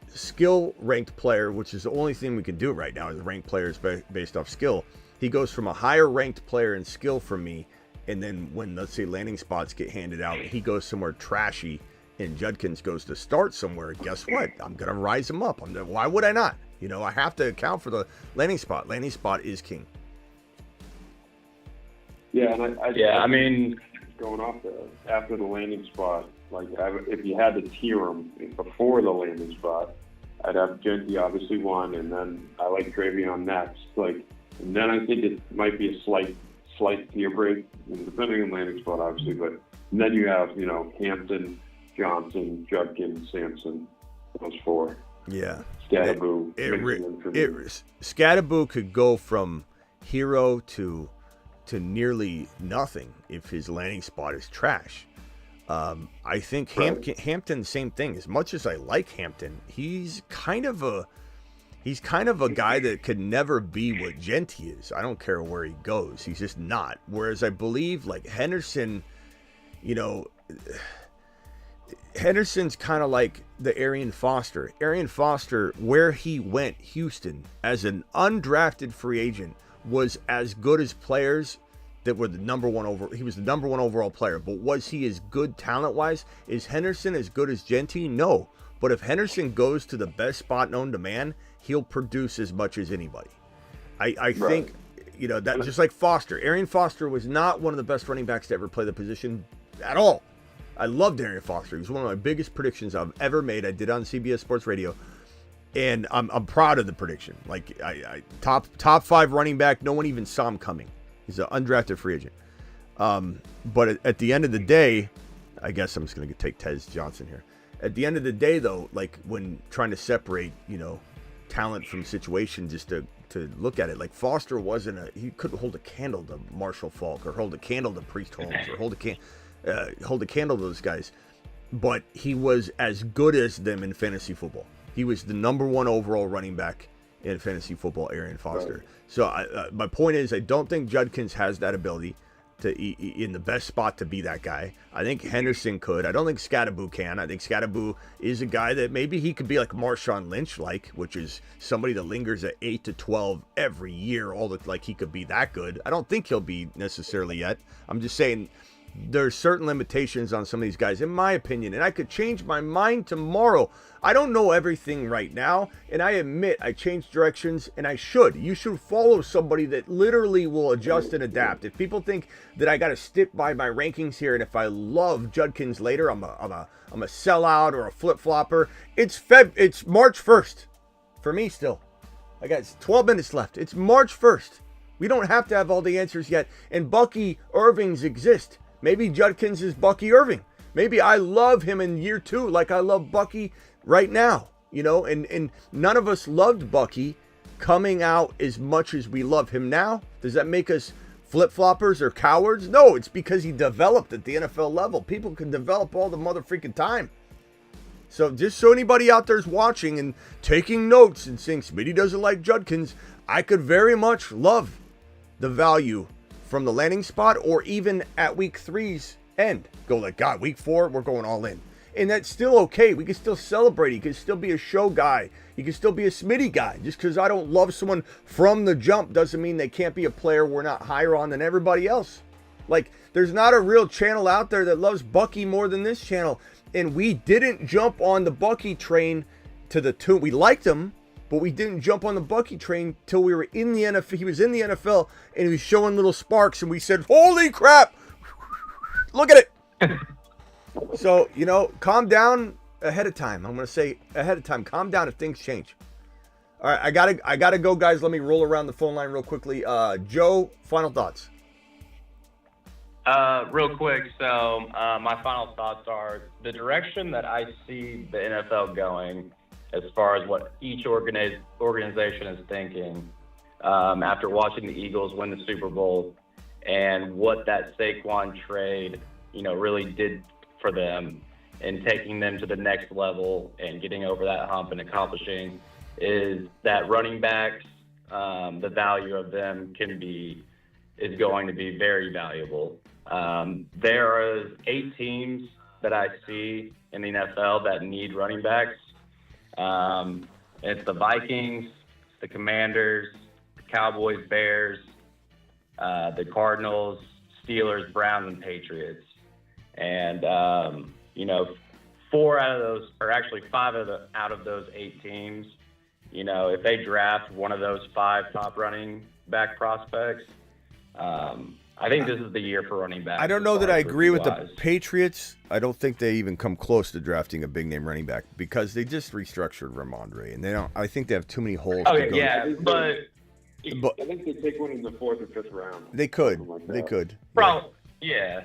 skill ranked player, which is the only thing we can do right now is rank players based off skill. He goes from a higher ranked player in skill for me, and then when, let's say, landing spots get handed out, he goes somewhere trashy and Judkins goes to start somewhere, guess what? I'm going to rise him up. Why would I not? I have to account for the landing spot. Landing spot is king. Yeah, and I mean, going off after the landing spot, like if you had to tier them before the landing spot, I'd have Genty obviously 1, and then I like TreVeyon next. And then I think it might be a slight tier break, depending on landing spot, obviously. But then you have Hampton, Johnson, Judkins, Sampson, those 4. Yeah. Scatterboo. Scatterboo could go from hero to to nearly nothing if his landing spot is trash. I think Hampton, same thing. As much as I like Hampton, he's kind of a guy that could never be what Genty is. I don't care where he goes. He's just not. Whereas I believe like Henderson, Henderson's kind of like the Arian Foster. Arian Foster, where he went, Houston, as an undrafted free agent, was as good as players that were the number one overall. He was the number one overall player, but was he as good talent-wise? Is Henderson as good as Genty? No. But if Henderson goes to the best spot known to man, he'll produce as much as anybody. I think, that just like Foster. Arian Foster was not one of the best running backs to ever play the position at all. I loved Arian Foster. He was one of my biggest predictions I've ever made. I did on CBS Sports Radio. And I'm proud of the prediction. Like, I top 5 running back. No one even saw him coming. He's an undrafted free agent. But at the end of the day, I guess I'm just going to take Tez Johnson here. At the end of the day, though, like when trying to separate, talent from situation, just to look at it, like Foster he couldn't hold a candle to Marshall Faulk or hold a candle to Priest Holmes or hold a candle to those guys. But he was as good as them in fantasy football. He was the number 1 overall running back in fantasy football, Arian Foster. Right. So my point is, I don't think Judkins has that ability to in the best spot to be that guy. I think Henderson could. I don't think Scattaboo can. I think Scattaboo is a guy that maybe he could be like Marshawn Lynch, which is somebody that lingers at 8 to 12 every year. Like he could be that good. I don't think he'll be necessarily yet. I'm just saying there's certain limitations on some of these guys, in my opinion, and I could change my mind tomorrow. I don't know everything right now, and I admit I changed directions, and I should. You should follow somebody that literally will adjust and adapt. If people think that I got to stick by my rankings here, and if I love Judkins later, I'm a sellout or a flip-flopper. It's March 1st for me still. I got 12 minutes left. It's March 1st. We don't have to have all the answers yet, and Bucky Irvings exist. Maybe Judkins is Bucky Irving. Maybe I love him in year 2 like I love Bucky right now, and none of us loved Bucky coming out as much as we love him now. Does that make us flip-floppers or cowards? No, it's because he developed at the NFL level. People can develop all the mother-freaking time. So just so anybody out there's watching and taking notes and saying Smitty doesn't like Judkins, I could very much love the value from the landing spot, or even at week 3's end. Go like, God, week 4, we're going all in. And that's still okay. We can still celebrate. He can still be a show guy. He can still be a Smitty guy. Just because I don't love someone from the jump doesn't mean they can't be a player we're not higher on than everybody else. Like, there's not a real channel out there that loves Bucky more than this channel. And we didn't jump on the Bucky train to the tune. We liked him, but we didn't jump on the Bucky train till we were in the NFL. He was in the NFL, and he was showing little sparks, and we said, holy crap, look at it. So, calm down ahead of time. I'm going to say ahead of time, calm down if things change. All right, I gotta go, guys. Let me roll around the phone line real quickly. Joe, final thoughts. Real quick, so my final thoughts are the direction that I see the NFL going as far as what each organization is thinking after watching the Eagles win the Super Bowl and what that Saquon trade, really did for them and taking them to the next level and getting over that hump and accomplishing is that running backs, the value of them is going to be very valuable. There are 8 teams that I see in the NFL that need running backs. It's the Vikings, the Commanders, the Cowboys, Bears, the Cardinals, Steelers, Browns, and Patriots. And, 4 out of those, or actually 5 out of those 8 teams, if they draft one of those 5 top running back prospects, I think this is the year for running back. I don't know that I agree with the Patriots. I don't think they even come close to drafting a big name running back because they just restructured Ramondre, and they don't. I think they have too many holes. Okay, yeah, but I think they take one in the 4th or 5th round. They could. They could. Probably, yeah.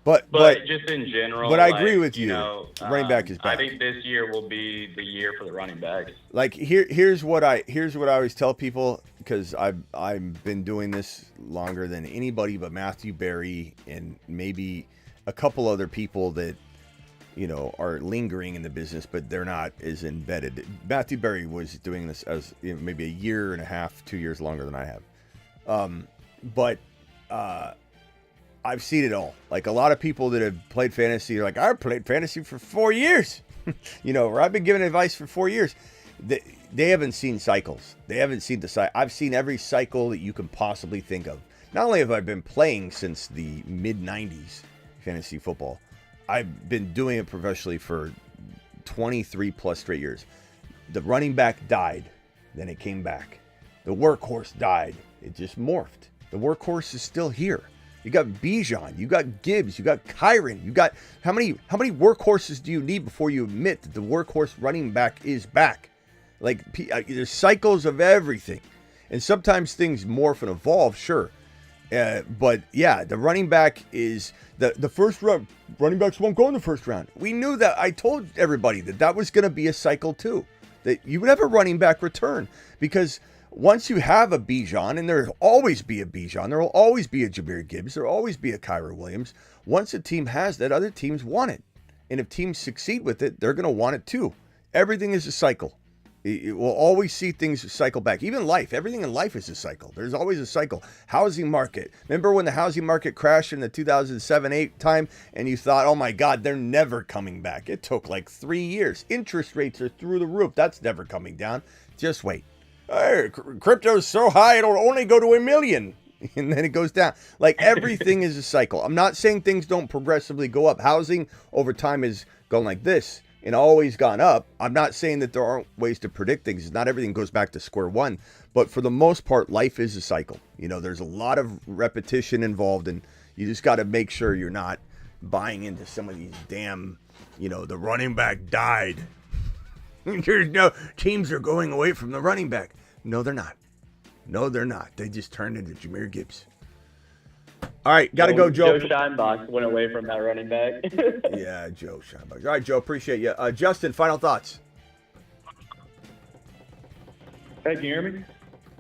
But just in general. But I agree with you. Running back is back. I think this year will be the year for the running backs. Like here's what I always tell people. because I've been doing this longer than anybody but Matthew Berry and maybe a couple other people that, you know, are lingering in the business, but they're not as embedded. Matthew Berry was doing this as, you know, maybe a year and a half, 2 years longer than I have. But I've seen it all. Like a lot of people that have played fantasy are like, I played fantasy for 4 years, you know, or I've been giving advice for 4 years. They haven't seen cycles. They haven't seen the cycle. I've seen every cycle that you can possibly think of. Not only have I been playing since the mid 90s fantasy football, I've been doing it professionally for 23 plus straight years. The running back died, then it came back. The workhorse died, it just morphed. The workhorse is still here. You got Bijan, you got Gibbs, you got Kyron, you got how many workhorses do you need before you admit that the workhorse running back is back? Like there's cycles of everything, and sometimes things morph and evolve, sure. But yeah, the running back is the first round. Running backs won't go in the first round. We knew that. I told everybody that was going to be a cycle too. That you would have a running back return because once you have a Bijan, and there'll always be a Bijan, there will always be a Jahmyr Gibbs, there'll always be a Kyra Williams. Once a team has that, other teams want it, and if teams succeed with it, they're going to want it too. Everything is a cycle. We'll always see things cycle back. Even life, everything in life is a cycle. There's always a cycle. Housing market. Remember when the housing market crashed in the 2007-8 time and you thought, oh my God, they're never coming back. It took like 3 years. Interest rates are through the roof. That's never coming down. Just wait. Crypto's so high, it'll only go to $1 million. And then it goes down. Like everything is a cycle. I'm not saying things don't progressively go up. Housing over time is going like this and always gone up. I'm not saying that there aren't ways to predict things. Not everything goes back to square one, but for the most part, life is a cycle. You know, there's a lot of repetition involved, and you just got to make sure you're not buying into some of these damn, you know, the running back died. There's no teams are going away from the running back. No, they're not. No, they're not. They just turned into Jahmyr Gibbs. All right, got to go, Joe. Joe Scheinbach went away from that running back. Yeah, Joe Scheinbach. All right, Joe, appreciate you. Justin, final thoughts. Hey, can you hear me?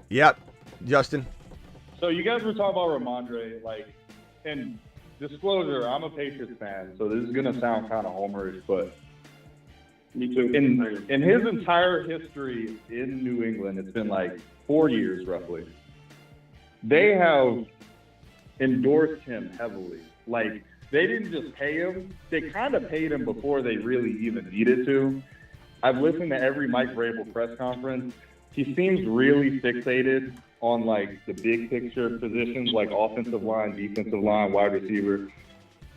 Yep, Justin. So you guys were talking about Ramondre, like, and disclosure, I'm a Patriots fan, so this is going to sound kind of homerish, but me too. In his entire history in New England, it's been like 4 years roughly. They have endorsed him heavily. Like, they didn't just pay him, they kind of paid him before they really even needed to. I've listened to every Mike Vrabel press conference. He seems really fixated on, like, the big picture positions, like offensive line, defensive line, wide receiver.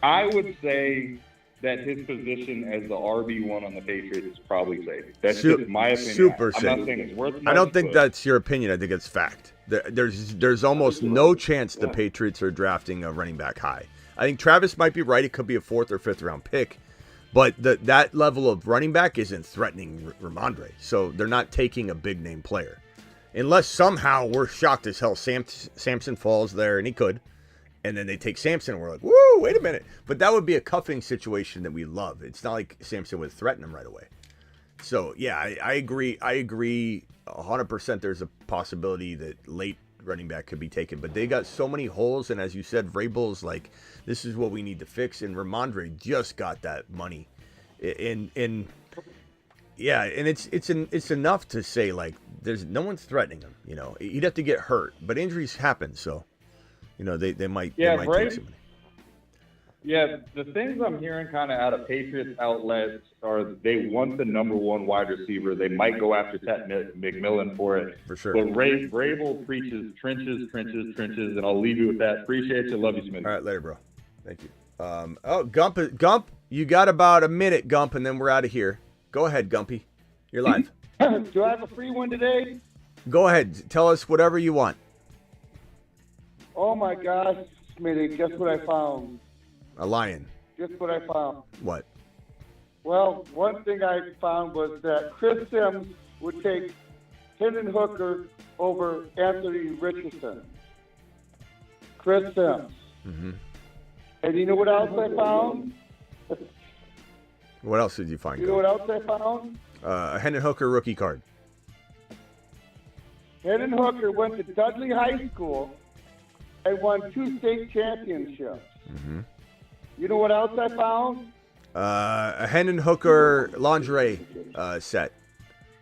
I would say that his position as the RB1 on the Patriots is probably safe. That's just my opinion. Super safe. I'm not saying it's worth much, I don't think that's your opinion. I think it's fact. There's almost no chance the Patriots are drafting a running back high. I think Travis might be right. It could be a 4th or 5th round pick. But that level of running back isn't threatening Ramondre. So they're not taking a big name player. Unless somehow we're shocked as hell Samson falls there, and he could. And then they take Samson, and we're like, woo, wait a minute. But that would be a cuffing situation that we love. It's not like Samson would threaten him right away. So, yeah, I agree. I agree 100% there's a possibility that late running back could be taken. But they got so many holes, and as you said, Vrabel's like, this is what we need to fix. And Ramondre just got that money. And yeah, and it's enough to say, like, there's no one's threatening him. You know, he'd have to get hurt. But injuries happen, so... You know, they might take some money. Yeah, the things I'm hearing kind of out of Patriots outlets are they want the number 1 wide receiver. They might go after Ted McMillan for it. For sure. But Vrabel preaches trenches, and I'll leave you with that. Appreciate you. Love you, Smitty. All right, later, bro. Thank you. Gump, you got about a minute, Gump, and then we're out of here. Go ahead, Gumpy. You're live. Do I have a free one today? Go ahead. Tell us whatever you want. Oh my gosh, Smitty, guess what I found? A lion. Guess what I found? What? Well, one thing I found was that Chris Sims would take Hendon Hooker over Anthony Richardson. Chris Sims. Mm-hmm. And you know what else I found? What else did you find? You know what else I found? A Hendon Hooker rookie card. Hendon Hooker went to Dudley High School and won 2 state championships. Mm-hmm. You know what else I found? A Hendon Hooker lingerie set.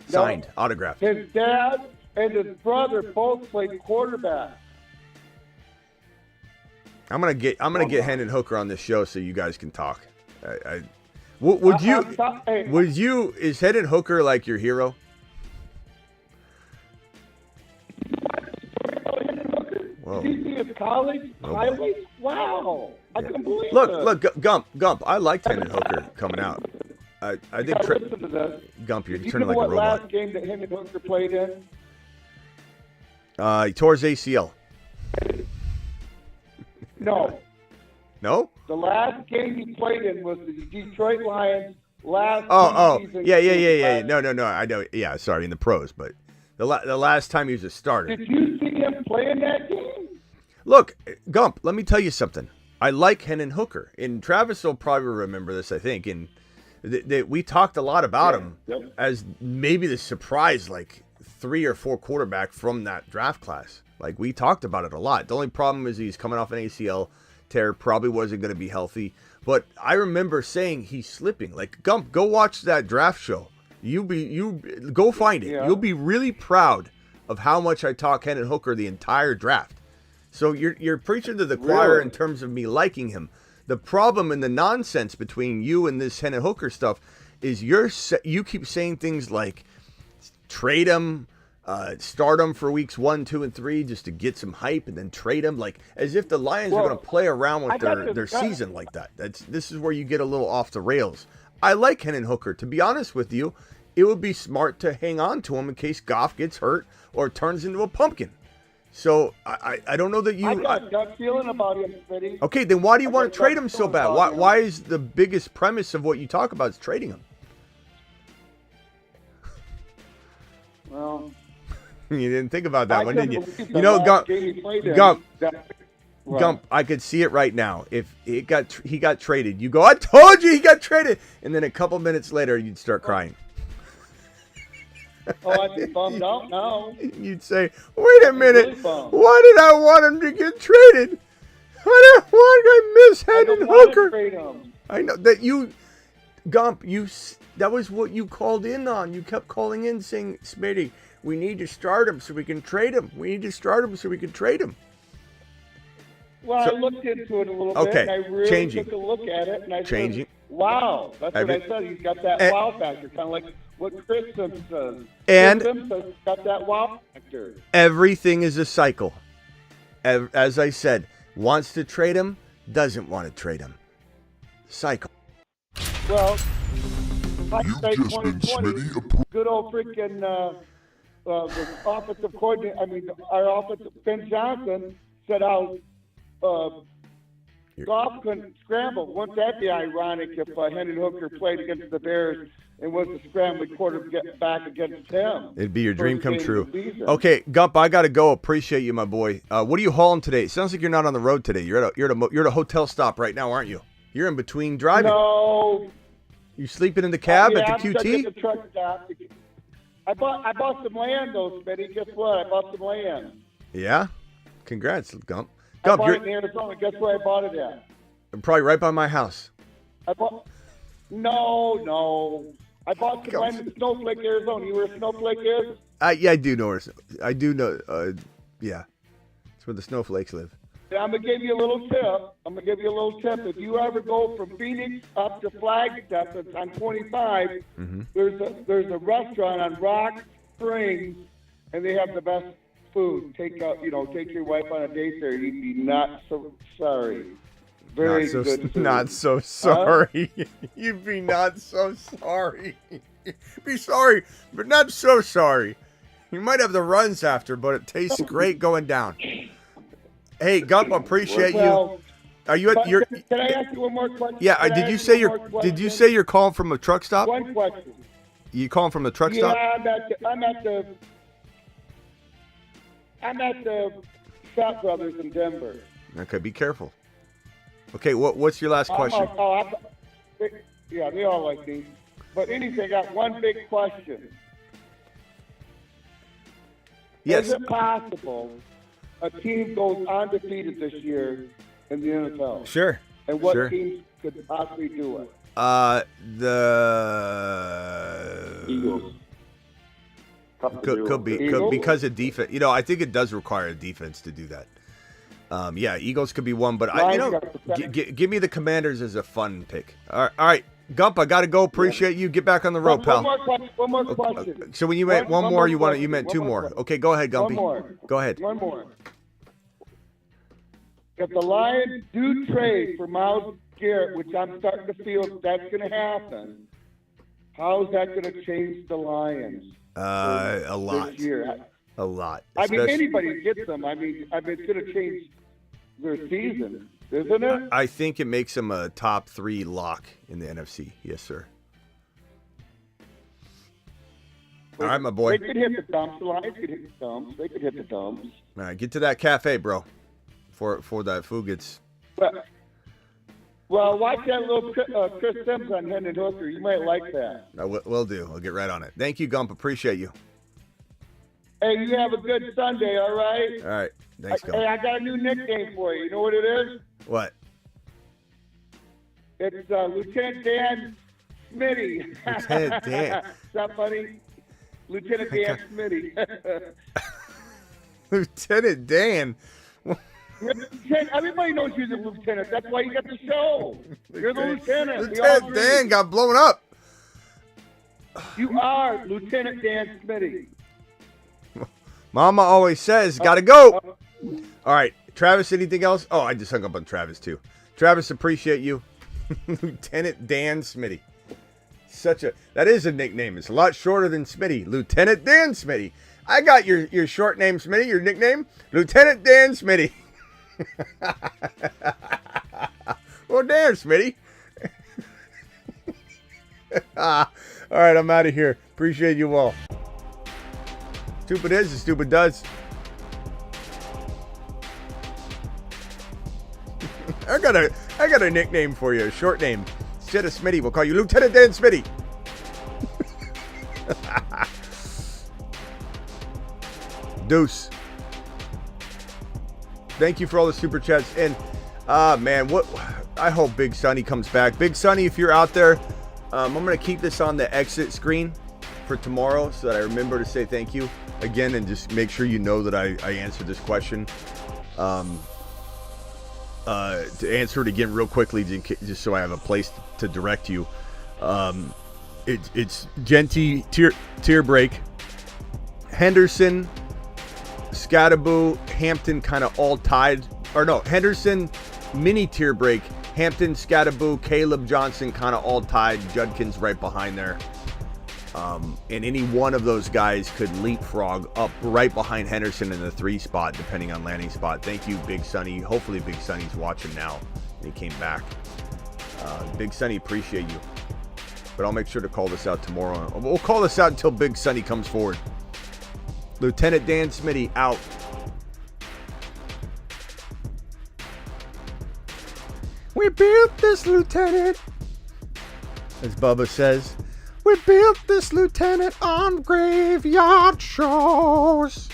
Signed, autographed. His dad and his brother both played quarterback. I'm gonna get Hendon Hooker on this show so you guys can talk. Would you? Is Hendon Hooker like your hero? Did you see his college highlights? Wow. I couldn't believe it. Look, Gump. I liked Hendon Hooker coming out. I think listen to this. Gump, you're You turning know like a what robot. last game that Hendon Hooker played in? He tore his ACL. No. No? The last game he played in was the Detroit Lions last season. Yeah. No. I know. Yeah, sorry, in the pros, but the last time he was a starter. Did you see him playing that game? Look, Gump, let me tell you something. I like Hendon Hooker, and Travis will probably remember this, I think, and we talked a lot about him as maybe the surprise, like 3 or 4 quarterback from that draft class. Like, we talked about it a lot. The only problem is he's coming off an ACL tear, probably wasn't going to be healthy. But I remember saying he's slipping. Like, Gump, go watch that draft show. You go find it. Yeah. You'll be really proud of how much I talk Hendon Hooker the entire draft. So you're preaching to the choir in terms of me liking him. The problem and the nonsense between you and this Hendon Hooker stuff is you keep saying things like trade him, start him for weeks 1, 2, and 3 just to get some hype, and then trade him, like as if the Lions are going to play around with their season like that. This is where you get a little off the rails. I like Hendon Hooker. To be honest with you, it would be smart to hang on to him in case Goff gets hurt or turns into a pumpkin. So I don't know that you. I got a gut feeling about him, Smitty. Okay, then why do you want to trade him so bad? Why is the biggest premise of what you talk about is trading him? Well, you didn't think about that one, did you? You know, Gump, I could see it right now. If he got traded, you go, I told you he got traded, and then a couple minutes later you'd start crying. Oh, I'd be bummed out now. You'd say, wait a minute, why did I want him to get traded? I miss Hendon Hooker. I know that you, Gump, that was what you called in on. You kept calling in saying, Smitty, we need to start him so we can trade him. We need to start him so we can trade him. Well, I looked into it a little bit, and I really took a look at it, and I said, wow, that's what I said. He's got that wow factor, kind of like what Chris Sims says. And Chris Sims got that wow factor. Everything is a cycle. As I said, wants to trade him, doesn't want to trade him. Cycle. Well, hindsight 2020, good old freaking the offensive coordinator, our offensive, Ben Johnson, said how Goff couldn't scramble. Wouldn't that be ironic if Hendon Hooker played against the Bears and was a scrambling quarterback against him? It'd be your dream come true. Okay, Gump, I got to go. Appreciate you, my boy. What are you hauling today? It sounds like you're not on the road today. You're at a hotel stop right now, aren't you? You're in between driving. No. You sleeping in the cab at the I'm QT? at the truck stop. I bought some land though, Smitty. Guess what? I bought some land. Yeah? Congrats, Gump. I bought it in Arizona. Guess where I bought it at? Probably right by my house. No. I bought some land in Snowflake, Arizona. You know where Snowflake is? Yeah, I do know. I do know. Yeah. It's where the snowflakes live. I'm going to give you a little tip. If you ever go from Phoenix up to Flagstaff, it's on 25, there's a restaurant on Rock Springs, and they have the best food. Take your wife on a date there. You'd be not so sorry. Very good food. Not so sorry. You'd be not so sorry. Be sorry, but not so sorry. You might have the runs after, but it tastes great going down. Hey, Gump, appreciate you. Are you at your? Can I ask you one more question? Yeah. Did you say you're calling from a truck stop? One question. You calling from the truck stop? Yeah, I'm at the Shop Brothers in Denver. Okay, be careful. Okay, what's your last question? Yeah, they all like me. But anything, I got one big question. Yes. Is it possible a team goes undefeated this year in the NFL? Sure. And what Sure. teams could possibly do it? The Eagles. could be because of defense. You know, I think it does require a defense to do that. Yeah, Eagles could be one, but give me the Commanders as a fun pick. All right, Gump, I got to go. Appreciate you. Get back on the road, pal. One more question. So when you meant one more, you meant two more. Okay, go ahead, Gumpy. One more. Go ahead. One more. If the Lions do trade for Myles Garrett, which I'm starting to feel that's going to happen, how is that going to change the Lions? A lot. This year? A lot. I mean, anybody gets them. I mean, it's going to change their season, isn't it? I think it makes them a top 3 lock in the NFC. Yes, sir. All right, my boy. They could hit the dumps. The Lions could hit the dumps. They could hit the dumps. All right, get to that cafe, bro. For that food gets. Well, watch that little Chris Sims on Hendon Hooker. You might like that. I will do. I'll get right on it. Thank you, Gump. Appreciate you. Hey, you have a good Sunday, all right? All right. Thanks, Gump. Hey, I got a new nickname for you. You know what it is? What? It's Lieutenant Dan Smitty. Lieutenant Dan. Is that funny? Lieutenant Dan Smitty. Lieutenant Dan. Everybody knows you're the lieutenant. That's why you got the show. You're the lieutenant. Lieutenant Dan got blown up. You are Lieutenant Dan Smitty. Mama always says, gotta go. All right, Travis, anything else? Oh, I just hung up on Travis, too. Travis, appreciate you. Lieutenant Dan Smitty. That is a nickname. It's a lot shorter than Smitty. Lieutenant Dan Smitty. I got your short name, Smitty, your nickname. Lieutenant Dan Smitty. Well, damn, Smitty. All right, I'm out of here. Appreciate you all. Stupid is as stupid does. I got a nickname for you, a short name. Instead of Smitty, we'll call you Lieutenant Dan Smitty. Deuce. Thank you for all the super chats. And man, I hope Big Sonny comes back. Big Sonny, if you're out there, I'm gonna keep this on the exit screen for tomorrow so that I remember to say thank you again and just make sure you know that I answered this question. To answer it again real quickly, just so I have a place to direct you. It's Genty tier break, Henderson, Scattaboo, Hampton kind of all tied, or no, Henderson mini tier break, Hampton, Scattaboo, Caleb Johnson kind of all tied, Judkins right behind there. And any one of those guys could leapfrog up right behind Henderson in the 3 spot, depending on landing spot. Thank you, Big Sonny. Hopefully Big Sonny's watching now. And he came back. Big Sonny, appreciate you. But I'll make sure to call this out tomorrow. We'll call this out until Big Sonny comes forward. Lieutenant Dan Smitty out. We built this, Lieutenant. As Bubba says, we built this, Lieutenant, on graveyard shows.